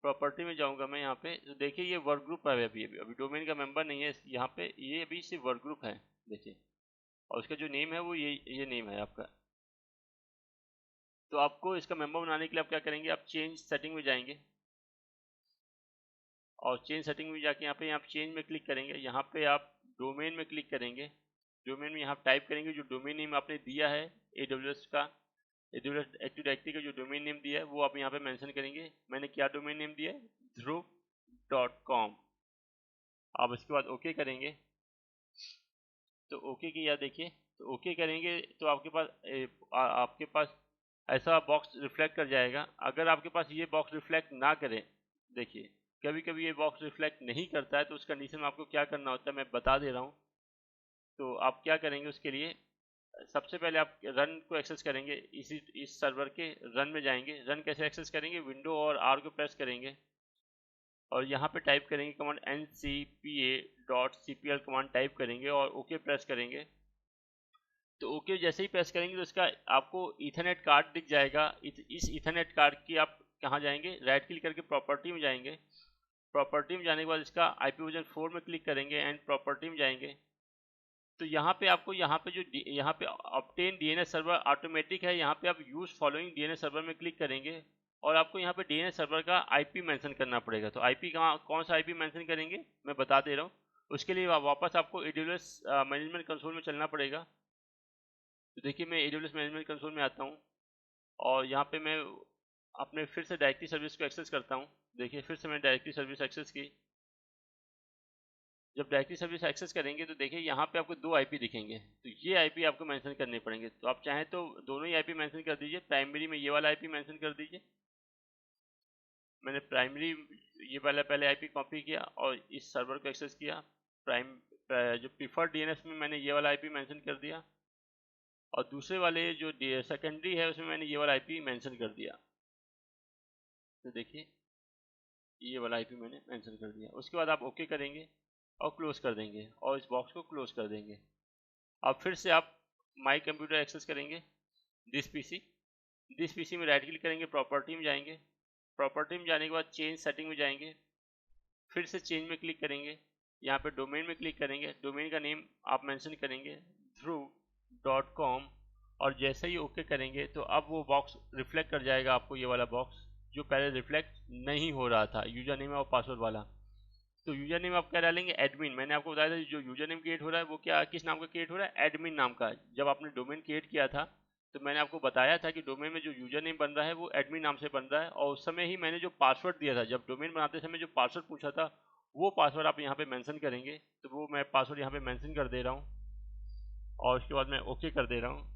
प्रॉपर्टी में जाऊँगा मैं यहाँ पे। तो देखिए ये वर्क ग्रुप है, अभी डोमेन का मेंबर नहीं है यहाँ पे, ये अभी सिर्फ वर्क ग्रुप है देखिए। और उसका जो नेम है वो ये नेम है आपका। तो आपको इसका मेंबर बनाने के लिए आप क्या करेंगे, आप चेंज सेटिंग में जाएंगे और चेंज सेटिंग में जाके यहाँ पे आप चेंज में क्लिक करेंगे। यहाँ पे आप डोमेन में क्लिक करेंगे, डोमेन में यहाँ टाइप करेंगे जो डोमेन नेम आपने दिया है AWS का, AWS एक्टिव डायरेक्टरी का जो डोमेन नेम दिया है वो आप यहाँ पे मेंशन करेंगे। मैंने क्या डोमेन नेम दिया है, ध्रुव.com। आप इसके बाद ओके करेंगे। तो ओके किया देखिए, तो ओके करेंगे तो आपके पास ऐसा बॉक्स रिफ्लेक्ट कर जाएगा। अगर आपके पास ये बॉक्स रिफ्लेक्ट ना करे, देखिए कभी कभी ये बॉक्स रिफ्लेक्ट नहीं करता है, तो उस कंडीशन में आपको क्या करना होता है मैं बता दे रहा हूँ। तो आप क्या करेंगे, उसके लिए सबसे पहले आप रन को एक्सेस करेंगे, इस सर्वर के रन में जाएंगे। रन कैसे एक्सेस करेंगे, विंडो और R को प्रेस करेंगे और यहाँ पे टाइप करेंगे कमांड ncpa.cpl कमांड टाइप करेंगे और ओके प्रेस करेंगे। तो ओके जैसे ही प्रेस करेंगे तो इसका आपको ईथरनेट कार्ड दिख जाएगा। इस ईथरनेट कार्ड की आप कहाँ जाएंगे, राइट क्लिक करके प्रॉपर्टी में जाएंगे। प्रॉपर्टी में जाने के बाद इसका IP वर्जन 4 में क्लिक करेंगे एंड प्रॉपर्टी में जाएंगे। तो यहाँ पे आपको यहाँ पे ऑब्टेन DNS सर्वर ऑटोमेटिक है, यहाँ पे आप यूज फॉलोइंग DNS सर्वर में क्लिक करेंगे और आपको यहाँ पे DNS सर्वर का IP मेंशन करना पड़ेगा। तो IP कौन सा IP मेंशन करेंगे मैं बता दे रहा हूँ। उसके लिए वापस आपको AWS मैनेजमेंट कंसोल में चलना पड़ेगा। तो देखिए मैं AWS मैनेजमेंट कंसोल में आता हूँ और यहाँ पे मैं अपने फिर से डायरेक्टरी सर्विस को एक्सेस करता हूँ। देखिए फिर से मैंने डायरेक्टरी सर्विस एक्सेस की। जब डायरेक्टरी सर्विस एक्सेस करेंगे तो देखिए यहाँ पे आपको 2 IP दिखेंगे, तो ये IP आपको मेंशन करने पड़ेंगे। तो आप चाहें तो दोनों ही IP मेंशन कर दीजिए। प्राइमरी में ये वाला IP मेंशन कर दीजिए। मैंने प्राइमरी ये वाला पहले IP कॉपी किया और इस सर्वर को एक्सेस किया। जो प्रीफर्ड DNS में मैंने ये वाला IP मेंशन कर दिया और दूसरे वाले जो सेकेंडरी है उसमें मैंने ये वाला IP मेंशन कर दिया। तो देखिए ये वाला IP मैंने मेंशन कर दिया। उसके बाद आप ओके करेंगे और क्लोज कर देंगे और इस बॉक्स को क्लोज कर देंगे। अब फिर से आप माई कंप्यूटर एक्सेस करेंगे, दिस पीसी में राइट क्लिक करेंगे, प्रॉपर्टी में जाएंगे। प्रॉपर्टी में जाने के बाद चेंज सेटिंग में जाएंगे, फिर से चेंज में क्लिक करेंगे। यहाँ पे डोमेन में क्लिक करेंगे, डोमेन का नेम आप मेंशन करेंगे ध्रुव.com और जैसे ही ओके करेंगे तो अब वो बॉक्स रिफ्लेक्ट कर जाएगा आपको, ये वाला बॉक्स जो पहले रिफ्लेक्ट नहीं हो रहा था, यूजर नेम और पासवर्ड वाला। तो यूजर नेम आप क्या डालेंगे, एडमिन। मैंने आपको बताया था जो यूजर नेम क्रिएट हो रहा है वो क्या किस नाम का क्रिएट हो रहा है, एडमिन नाम का। जब आपने डोमेन क्रिएट किया था तो मैंने आपको बताया था कि डोमेन में जो यूजर नेम बन रहा है वो एडमिन नाम से बन रहा है। और उस समय ही मैंने जो पासवर्ड दिया था, जब डोमेन बनाते समय जो पासवर्ड पूछा था वो पासवर्ड आप यहाँ पे मेंशन करेंगे। तो वो मैं पासवर्ड यहाँ पे मेंशन कर दे रहा हूँ और उसके बाद मैं ओके कर दे रहा हूँ।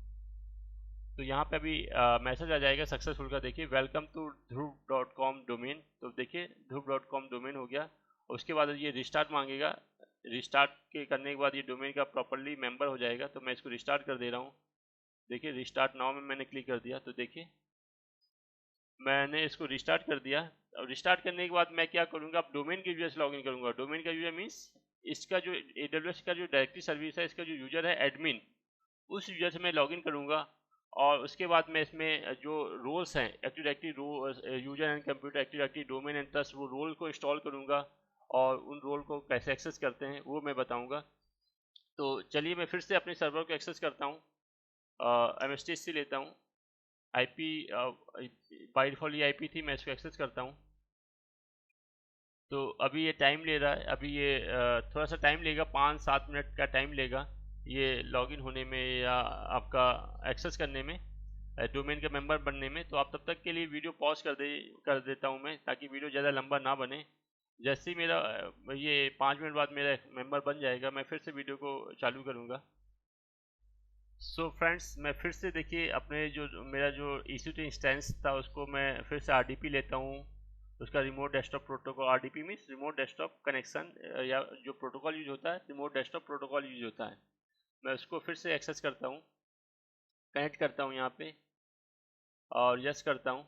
तो यहाँ पे अभी मैसेज आ जाएगा सक्सेसफुल का, देखिए वेलकम टू ध्रुव.com डोमेन। तो देखिए ध्रुव.com डोमेन हो गया। उसके बाद ये रिस्टार्ट मांगेगा, रिस्टार्ट के करने के बाद ये डोमेन का प्रॉपरली मेंबर हो जाएगा। तो मैं इसको रिस्टार्ट कर दे रहा हूँ। देखिए रिस्टार्ट नाउ में मैंने क्लिक कर दिया, तो देखिए मैंने इसको रिस्टार्ट कर दिया। और रिस्टार्ट करने के बाद मैं क्या करूँगा, अब डोमेन के यूजर से लॉगिन करूँगा। डोमेन का यूजर मीन्स इसका जो AWS का जो डायरेक्टरी सर्विस है, इसका जो यूजर है एडमिन, उस यूजर से मैं लॉगिन करूँगा। और उसके बाद मैं इसमें जो रोल्स हैं, active directory user and computer, active directory domain and trust, वो रोल को इंस्टॉल करूँगा और उन रोल को कैसे एक्सेस करते हैं वो मैं बताऊँगा। तो चलिए मैं फिर से अपने सर्वर को एक्सेस करता हूँ। MSTC लेता हूँ, IP बाय डिफॉल्ट ये IP थी, मैं इसको एक्सेस करता हूँ। तो अभी ये टाइम ले रहा है, अभी ये थोड़ा सा टाइम लेगा, 5-7 मिनट का टाइम लेगा ये लॉगिन होने में या आपका एक्सेस करने में, डोमेन का मेंबर बनने में। तो आप तब तक के लिए वीडियो पॉज कर देता हूँ मैं, ताकि वीडियो ज़्यादा लंबा ना बने। जैसे ही मेरा ये 5 मिनट बाद मेरा मेंबर बन जाएगा, मैं फिर से वीडियो को चालू करूँगा। सो फ्रेंड्स, मैं फिर से देखिए अपने जो मेरा जो EC2 इंस्टेंस था उसको मैं फिर से RDP लेता हूँ। उसका remote desktop protocol, RDP means remote desktop connection, या जो प्रोटोकॉल यूज होता है रिमोट डेस्कटॉप प्रोटोकॉल यूज होता है। मैं उसको फिर से एक्सेस करता हूँ, कनेक्ट करता हूँ यहाँ पे और यस करता हूँ।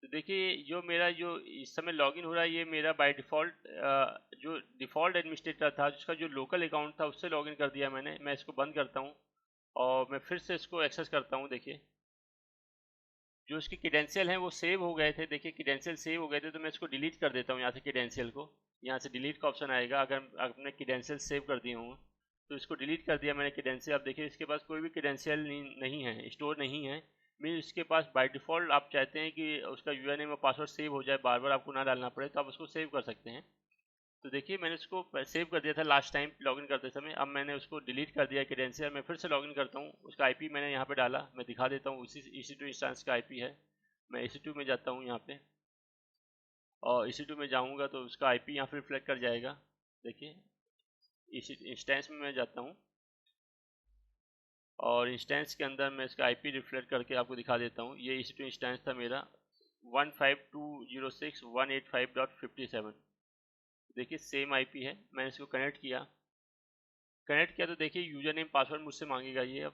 तो देखिए जो मेरा जो इस समय लॉगिन हो रहा है, ये मेरा बाय डिफ़ॉल्ट जो डिफ़ॉल्ट एडमिनिस्ट्रेटर था, जिसका जो लोकल अकाउंट था उससे लॉगिन कर दिया मैंने। मैं इसको बंद करता हूँ और मैं फिर से इसको एक्सेस करता हूँ। देखिए जो इसके क्रेडेंशियल हैं वो सेव हो गए थे, देखिए क्रेडेंशियल सेव हो गए थे। तो मैं इसको डिलीट कर देता हूँ यहाँ से, क्रेडेंशियल को यहाँ से डिलीट का ऑप्शन आएगा अगर आपने क्रेडेंशियल सेव कर दिए हों। तो इसको डिलीट कर दिया मैंने क्रेडेंशियल। आप देखिए इसके पास कोई भी क्रेडेंशियल नहीं है, स्टोर नहीं है। मीन इसके पास बाय डिफ़ॉल्ट आप चाहते हैं कि उसका यूआरएन और पासवर्ड सेव हो जाए, बार बार आपको ना डालना पड़े, तो आप उसको सेव कर सकते हैं। तो देखिए मैंने उसको सेव कर दिया था लास्ट टाइम लॉगिन करते समय। अब मैंने उसको डिलीट कर दिया क्रेडेंशियल। मैं फिर से लॉगिन करता हूँ, उसका आईपी मैंने यहाँ पे डाला, मैं दिखा देता हूँ। उसी EC2 इंस्टेंस का आईपी है। मैं EC2 में जाता हूँ यहाँ पे, और EC2 में जाऊँगा तो उसका आईपी यहाँ पे रिफ्लेक्ट कर जाएगा। देखिए इंस्टेंस में मैं जाता हूँ और इंस्टेंस के अंदर मैं इसका आईपी रिफ्लेक्ट करके आपको दिखा देता हूँ। ये EC2 इंस्टेंस था मेरा 152.0.6.185.57। देखिए सेम आईपी है। मैंने इसको कनेक्ट किया तो देखिए यूजर नेम पासवर्ड मुझसे मांगेगा ये। अब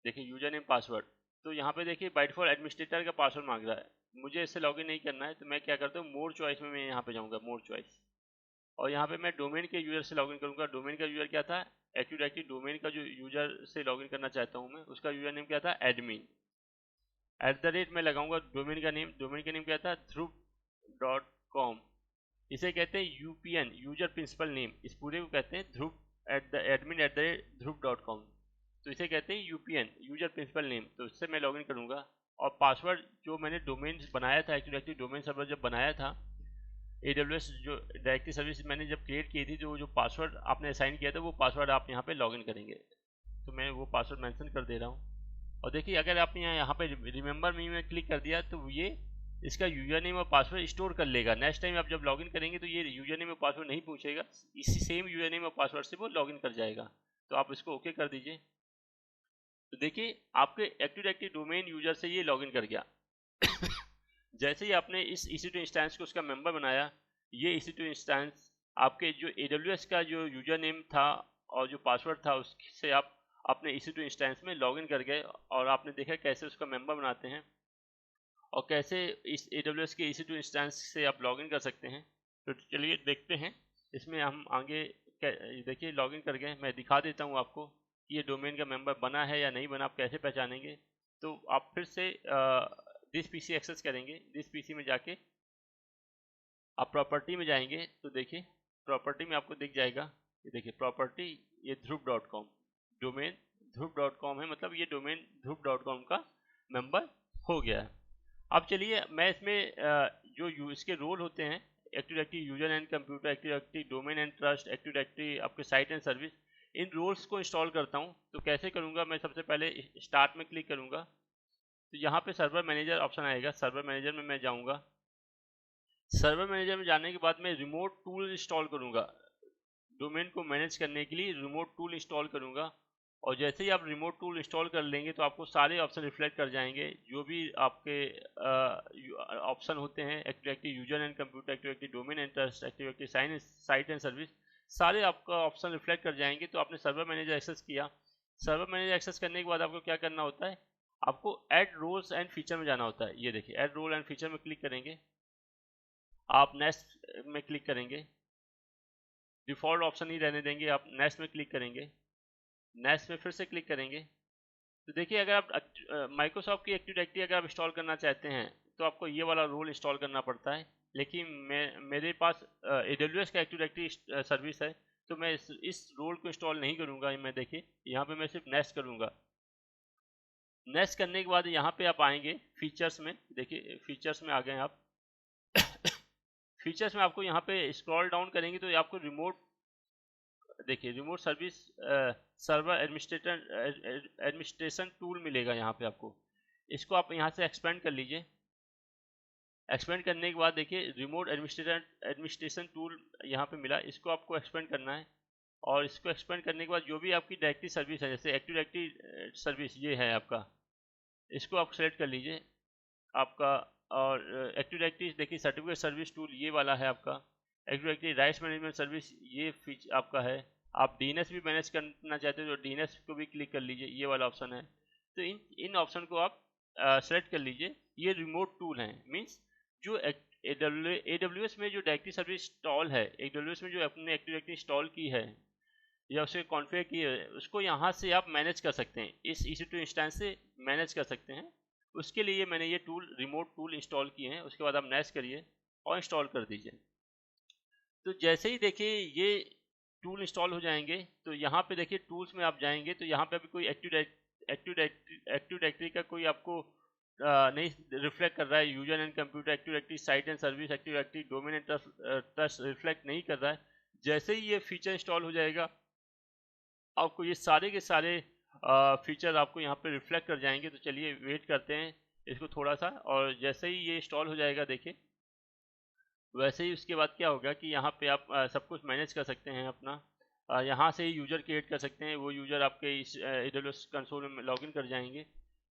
देखिए यूजर नेम पासवर्ड, तो यहाँ पे देखिए बाय डिफ़ॉल्ट एडमिनिस्ट्रेटर का पासवर्ड मांग रहा है। मुझे इससे लॉगिन नहीं करना है, तो मैं क्या करता हूँ, मोर चॉइस में मैं यहाँ पे जाऊँगा, मोर चॉइस, और यहाँ पे मैं डोमेन के यूजर से लॉगिन करूँगा। डोमेन का यूजर क्या था, एक्टिव डायरेक्टरी डोमेन का जो यूजर से लॉगिन करना चाहता हूँ मैं, उसका यूजर नेम क्या था, एडमिन। @ मैं लगाऊंगा डोमेन का नेम। डोमेन का नेम क्या था, ध्रुव.com। इसे कहते हैं UPN, यूजर प्रिंसिपल नेम। इस पूरे को कहते हैं ध्रुव@admin@dhruv.com। तो इसे कहते हैं UPN, यूजर प्रिंसिपल नेम। तो इससे मैं लॉगिन करूंगा। और पासवर्ड जो मैंने डोमेन बनाया था, एक्टिव डायरेक्टरी डोमेन सर्वर जब बनाया था, AWS जो डायरेक्टरी सर्विस मैंने जब क्रिएट की थी, जो पासवर्ड आपने असाइन किया था, वो पासवर्ड आप यहाँ पे लॉगिन करेंगे। तो मैं वो पासवर्ड मेंशन कर दे रहा हूँ। और देखिए अगर आपने यहाँ पे रिमेंबर मी में क्लिक कर दिया, तो ये इसका यूजर नेम और पासवर्ड स्टोर कर लेगा। नेक्स्ट टाइम आप जब लॉगिन करेंगे तो ये यूजर नेम और पासवर्ड नहीं पूछेगा, इसी सेम यूजर नेम और पासवर्ड से वो लॉगिन कर जाएगा। तो आप इसको ओके कर दीजिए। तो देखिए आपके एक्टिव डायरेक्टरी डोमेन यूजर से ये लॉगिन कर गया। जैसे ही आपने इस EC2 इंस्टेंस को उसका मेंबर बनाया, ये EC2 इंस्टेंस आपके जो AWS का जो यूजर नेम था और जो पासवर्ड था उससे आप अपने EC2 इंस्टेंस में लॉगिन कर गए, और आपने देखा कैसे उसका मेंबर बनाते हैं और कैसे इस AWS के EC2 इंस्टेंस से आप लॉगिन कर सकते हैं। तो चलिए देखते हैं इसमें हम आगे। देखिए लॉगिन कर गए, मैं दिखा देता हूँ आपको कि ये डोमेन का मेंबर बना है या नहीं बना, आप कैसे पहचानेंगे। तो आप फिर से दिस पीसी एक्सेस करेंगे। दिस पीसी में जाके आप प्रॉपर्टी में जाएंगे, तो देखिए प्रॉपर्टी में आपको दिख जाएगा, ये देखिए प्रॉपर्टी, ये ध्रुव.com डोमेन ध्रुव.com है, मतलब ये डोमेन ध्रुव.com का मेंबर हो गया है। अब चलिए मैं इसमें जो इसके रोल होते हैं, active directory user and computer, active directory domain and trust, active directory आपके साइट एंड सर्विस, इन रोल्स को इंस्टॉल करता हूँ। तो कैसे करूँगा, मैं सबसे पहले स्टार्ट में क्लिक करूँगा, तो यहाँ पे सर्वर मैनेजर ऑप्शन आएगा। सर्वर मैनेजर में मैं जाऊँगा। सर्वर मैनेजर में जाने के बाद मैं रिमोट टूल इंस्टॉल करूँगा। डोमेन को मैनेज करने के लिए रिमोट टूल इंस्टॉल करूँगा। और जैसे ही आप रिमोट टूल इंस्टॉल कर लेंगे तो आपको सारे ऑप्शन रिफ्लेक्ट कर जाएंगे, जो भी आपके ऑप्शन होते हैं, active directory user and computer, active directory domain and trust, active directory site and service, सारे आपका ऑप्शन रिफ्लेक्ट कर जाएंगे। तो आपने सर्वर मैनेजर एक्सेस किया, सर्वर मैनेजर एक्सेस करने के बाद आपको क्या करना होता है, आपको ऐड रोल्स एंड फीचर में जाना होता है। ये देखिए ऐड रोल एंड फीचर में क्लिक करेंगे, आप नेक्स्ट में क्लिक करेंगे, डिफॉल्ट ऑप्शन ही रहने देंगे, आप नेक्स्ट में क्लिक करेंगे, नेक्स्ट में फिर से क्लिक करेंगे। तो देखिए अगर आप माइक्रोसॉफ्ट की एक्टिव डायरेक्टरी अगर आप इंस्टॉल करना चाहते हैं तो आपको ये वाला रोल इंस्टॉल करना पड़ता है, लेकिन मेरे पास AWS का एक्टिव डायरेक्टरी सर्विस है, तो मैं इस रोल को इंस्टॉल नहीं करूँगा। मैं देखिए यहाँ पे मैं सिर्फ नेक्स्ट करूँगा। नेक्स्ट करने के बाद यहाँ पे आप आएंगे फीचर्स में, देखिए फीचर्स में आ गए आप। फीचर्स में आपको यहाँ पे स्क्रॉल डाउन करेंगे तो आपको रिमोट, देखिए remote service server administration tool मिलेगा यहाँ पे आपको। इसको आप यहाँ से एक्सपेंड कर लीजिए। एक्सपेंड करने के बाद देखिए रिमोट एडमिनिस्ट्रेशन टूल यहाँ पे मिला, इसको आपको एक्सपेंड करना है। और इसको एक्सपेंड करने के बाद जो भी आपकी डायरेक्टरी सर्विस है, जैसे एक्टिव डायरेक्टरी सर्विस ये है आपका, इसको आप सेलेक्ट कर लीजिए आपका। और एक्टिव डायरेक्टरी देखिए सर्टिफिकेट सर्विस टूल ये वाला है आपका। Active directory rights management service ये फीचर आपका है। आप DNS भी मैनेज करना चाहते हो तो DNS को भी क्लिक कर लीजिए, ये वाला ऑप्शन है। तो इन ऑप्शन को आप सेलेक्ट कर लीजिए। ये रिमोट टूल हैं, मीन्स जो AWS में जो डायरेक्टरी सर्विस इंस्टॉल है, AWS में जो अपने एक्टिव डायरेक्टरी इंस्टॉल की है या उसे कॉन्फ़िगर की है, उसको यहाँ से आप मैनेज कर सकते हैं, इस EC2 इंस्टेंस से मैनेज कर सकते हैं। उसके लिए मैंने ये टूल रिमोट टूल इंस्टॉल किए हैं। उसके बाद आप नेक्स्ट करिए और इंस्टॉल कर दीजिए। तो जैसे ही देखिए ये टूल इंस्टॉल हो जाएंगे तो यहाँ पे देखिए टूल्स में आप जाएंगे तो यहाँ पे अभी कोई एक्टिव डायरेक्टरी का कोई आपको नहीं रिफ्लेक्ट कर रहा है। User and computer, active directory site and service, active directory domain and trust reflect नहीं कर रहा है। जैसे ही ये फीचर इंस्टॉल हो जाएगा आपको ये सारे के सारे फीचर आपको यहाँ पे रिफ्लेक्ट कर जाएंगे। तो चलिए वेट करते हैं इसको थोड़ा सा, और जैसे ही ये इंस्टॉल हो जाएगा देखिए वैसे ही उसके बाद क्या होगा कि यहाँ पे आप सब कुछ मैनेज कर सकते हैं अपना। यहाँ से ही यूज़र क्रिएट कर सकते हैं, वो यूज़र आपके इस AWS कंसोल में लॉगिन कर जाएंगे।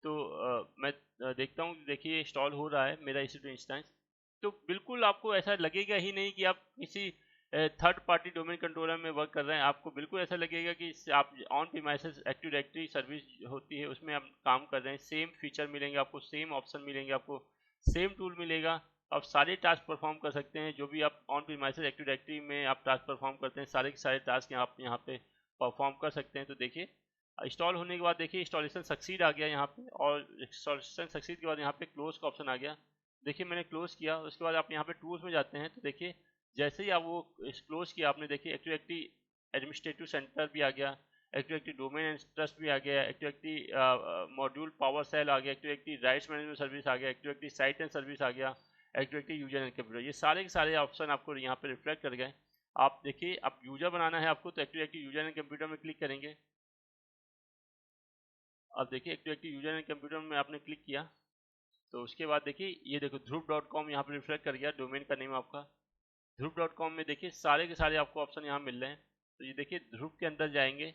तो मैं देखता हूँ, देखिए इंस्टॉल हो रहा है मेरा EC2 इंस्टेंस। तो बिल्कुल आपको ऐसा लगेगा ही नहीं कि आप किसी थर्ड पार्टी डोमेन कंट्रोलर में वर्क कर रहे हैं। आपको बिल्कुल ऐसा लगेगा कि आप on premises active directory service होती है उसमें आप काम कर रहे हैं। सेम फीचर मिलेंगे आपको, सेम ऑप्शन मिलेंगे आपको, सेम टूल मिलेगा। आप सारे टास्क परफॉर्म कर सकते हैं जो भी आप ऑन प्रीमाइसेस एक्टिव डायरेक्टरी में आप टास्क परफॉर्म करते हैं, सारे के सारे टास्क आप यहाँ पे परफॉर्म कर सकते हैं। तो देखिए इंस्टॉल होने के बाद देखिए इंस्टॉलेशन सक्सीड आ गया यहाँ पे, और इंस्टॉलेशन सक्सीड के बाद यहाँ पे क्लोज का ऑप्शन आ गया। देखिए मैंने क्लोज किया। उसके बाद आप यहाँ पे टूल्स में जाते हैं तो देखिए जैसे ही आप वो क्लोज किया आपने, देखिए एक्टिव डायरेक्टरी एडमिनिस्ट्रेटिव सेंटर भी आ गया, active directory domain and trust भी आ गया, active directory module PowerShell आ गया, active directory rights management service आ गया, active directory site and service आ गया, active directory user and computer. ये सारे के सारे ऑप्शन आपको यहाँ पे रिफ्लेक्ट कर गए। आप देखिए आप यूजर बनाना है आपको तो active directory user and computer में क्लिक करेंगे। अब देखिए active directory user and computer में आपने क्लिक किया तो उसके बाद देखिए ये देखो ध्रुव.com यहाँ पे रिफ्लेक्ट कर गया, डोमेन का नेम आपका। ध्रुव.com में देखिए सारे के सारे आपको ऑप्शन यहाँ मिल रहे हैं। तो ये देखिए ध्रुव के अंदर जाएंगे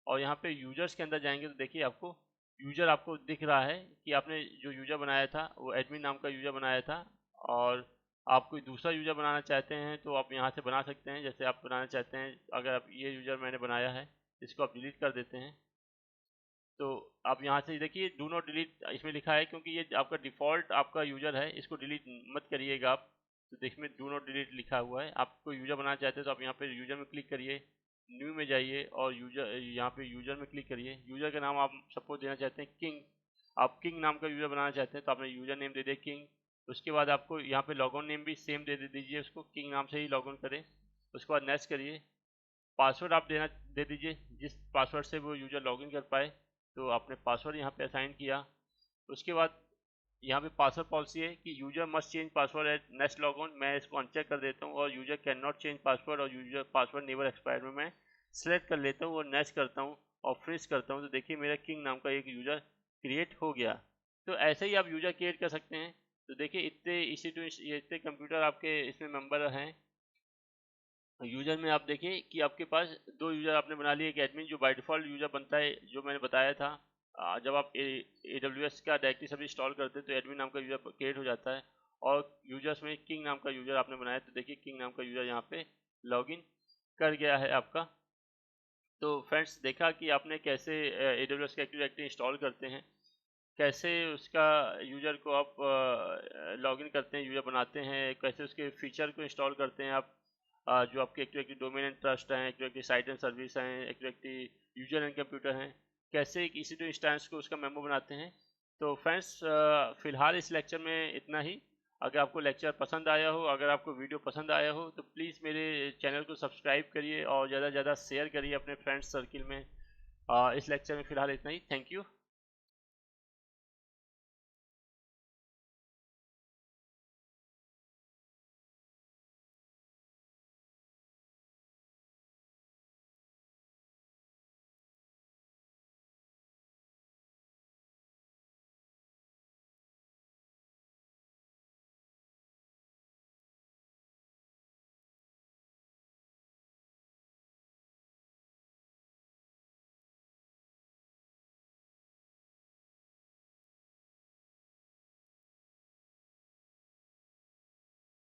और यहाँ पे यूजर्स के अंदर जाएंगे तो देखिए आपको यूजर आपको दिख रहा है कि आपने जो यूजर बनाया था वो एडमिन नाम का यूजर बनाया था। और आप कोई दूसरा यूजर बनाना चाहते हैं तो आप यहाँ से बना सकते हैं। जैसे आप बनाना चाहते हैं, अगर आप ये यूजर मैंने बनाया है इसको आप डिलीट कर देते हैं तो आप यहाँ से देखिए डू नॉट डिलीट इसमें लिखा है, क्योंकि ये आपका डिफ़ॉल्ट आपका यूज़र है, इसको डिलीट मत करिएगा आप। तो देखिए डू नॉट डिलीट लिखा हुआ है। आपको यूज़र बनाना चाहते हैं तो आप यहाँ पे यूज़र में क्लिक करिए, न्यू में जाइए और यूज़र यहाँ पे यूज़र में क्लिक करिए। यूज़र का नाम आप सपोज देना चाहते हैं किंग, आप किंग नाम का यूज़र बनाना चाहते हैं तो आपने यूज़र नेम दे दिया किंग। उसके बाद आपको यहाँ पे लॉगऑन नेम भी सेम दे दीजिए, उसको किंग नाम से ही लॉगऑन करें। उसके बाद नेक्स्ट करिए। पासवर्ड आप दे दीजिए जिस पासवर्ड से वो यूज़र लॉगिन कर पाए। तो आपने पासवर्ड यहाँ पे असाइन किया। उसके बाद यहाँ पे पासवर्ड पॉलिसी है कि user must change password at next logon, मैं इसको अनचेक कर देता हूँ। और user can not change password और यूजर पासवर्ड नेवर एक्सपायर में मैं सेलेक्ट कर लेता हूँ और नेक्स्ट करता हूँ और फिनिश करता हूँ। तो देखिए मेरा किंग नाम का एक यूजर क्रिएट हो गया। तो ऐसे ही आप यूजर क्रिएट कर सकते हैं। तो देखिए इतने EC2 इतने कंप्यूटर आपके इसमें मेंबर हैं। यूजर में आप देखिए कि आपके पास दो यूजर आपने बना लिए, एक एडमिन जो बाय डिफॉल्ट यूजर बनता है जो मैंने बताया था। जब आप AWS का डायरेक्टली सर्विस इंस्टॉल करते हैं तो एडमिन नाम का यूजर क्रिएट हो जाता है, और यूजर्स में किंग नाम का यूजर आपने बनाया, तो देखिए किंग नाम का यूजर यहाँ पे लॉगिन कर गया है आपका। तो फ्रेंड्स, देखा कि आपने कैसे AWS का एक्टिव डायरेक्टरी इंस्टॉल करते हैं, कैसे उसका यूजर को आप लॉगिन करते हैं, यूजर बनाते हैं, कैसे उसके फीचर को इंस्टॉल करते हैं आप, जो आपके active directory domain and trust हैं, active directory site and service हैं, active directory user and computer हैं, कैसे एक EC2 इंस्टेंस को उसका मेमो बनाते हैं। तो फ्रेंड्स, फिलहाल इस लेक्चर में इतना ही। अगर आपको लेक्चर पसंद आया हो, अगर आपको वीडियो पसंद आया हो, तो प्लीज़ मेरे चैनल को सब्सक्राइब करिए और ज़्यादा से ज़्यादा शेयर करिए अपने फ्रेंड्स सर्किल में। इस लेक्चर में फ़िलहाल इतना ही। Thank you.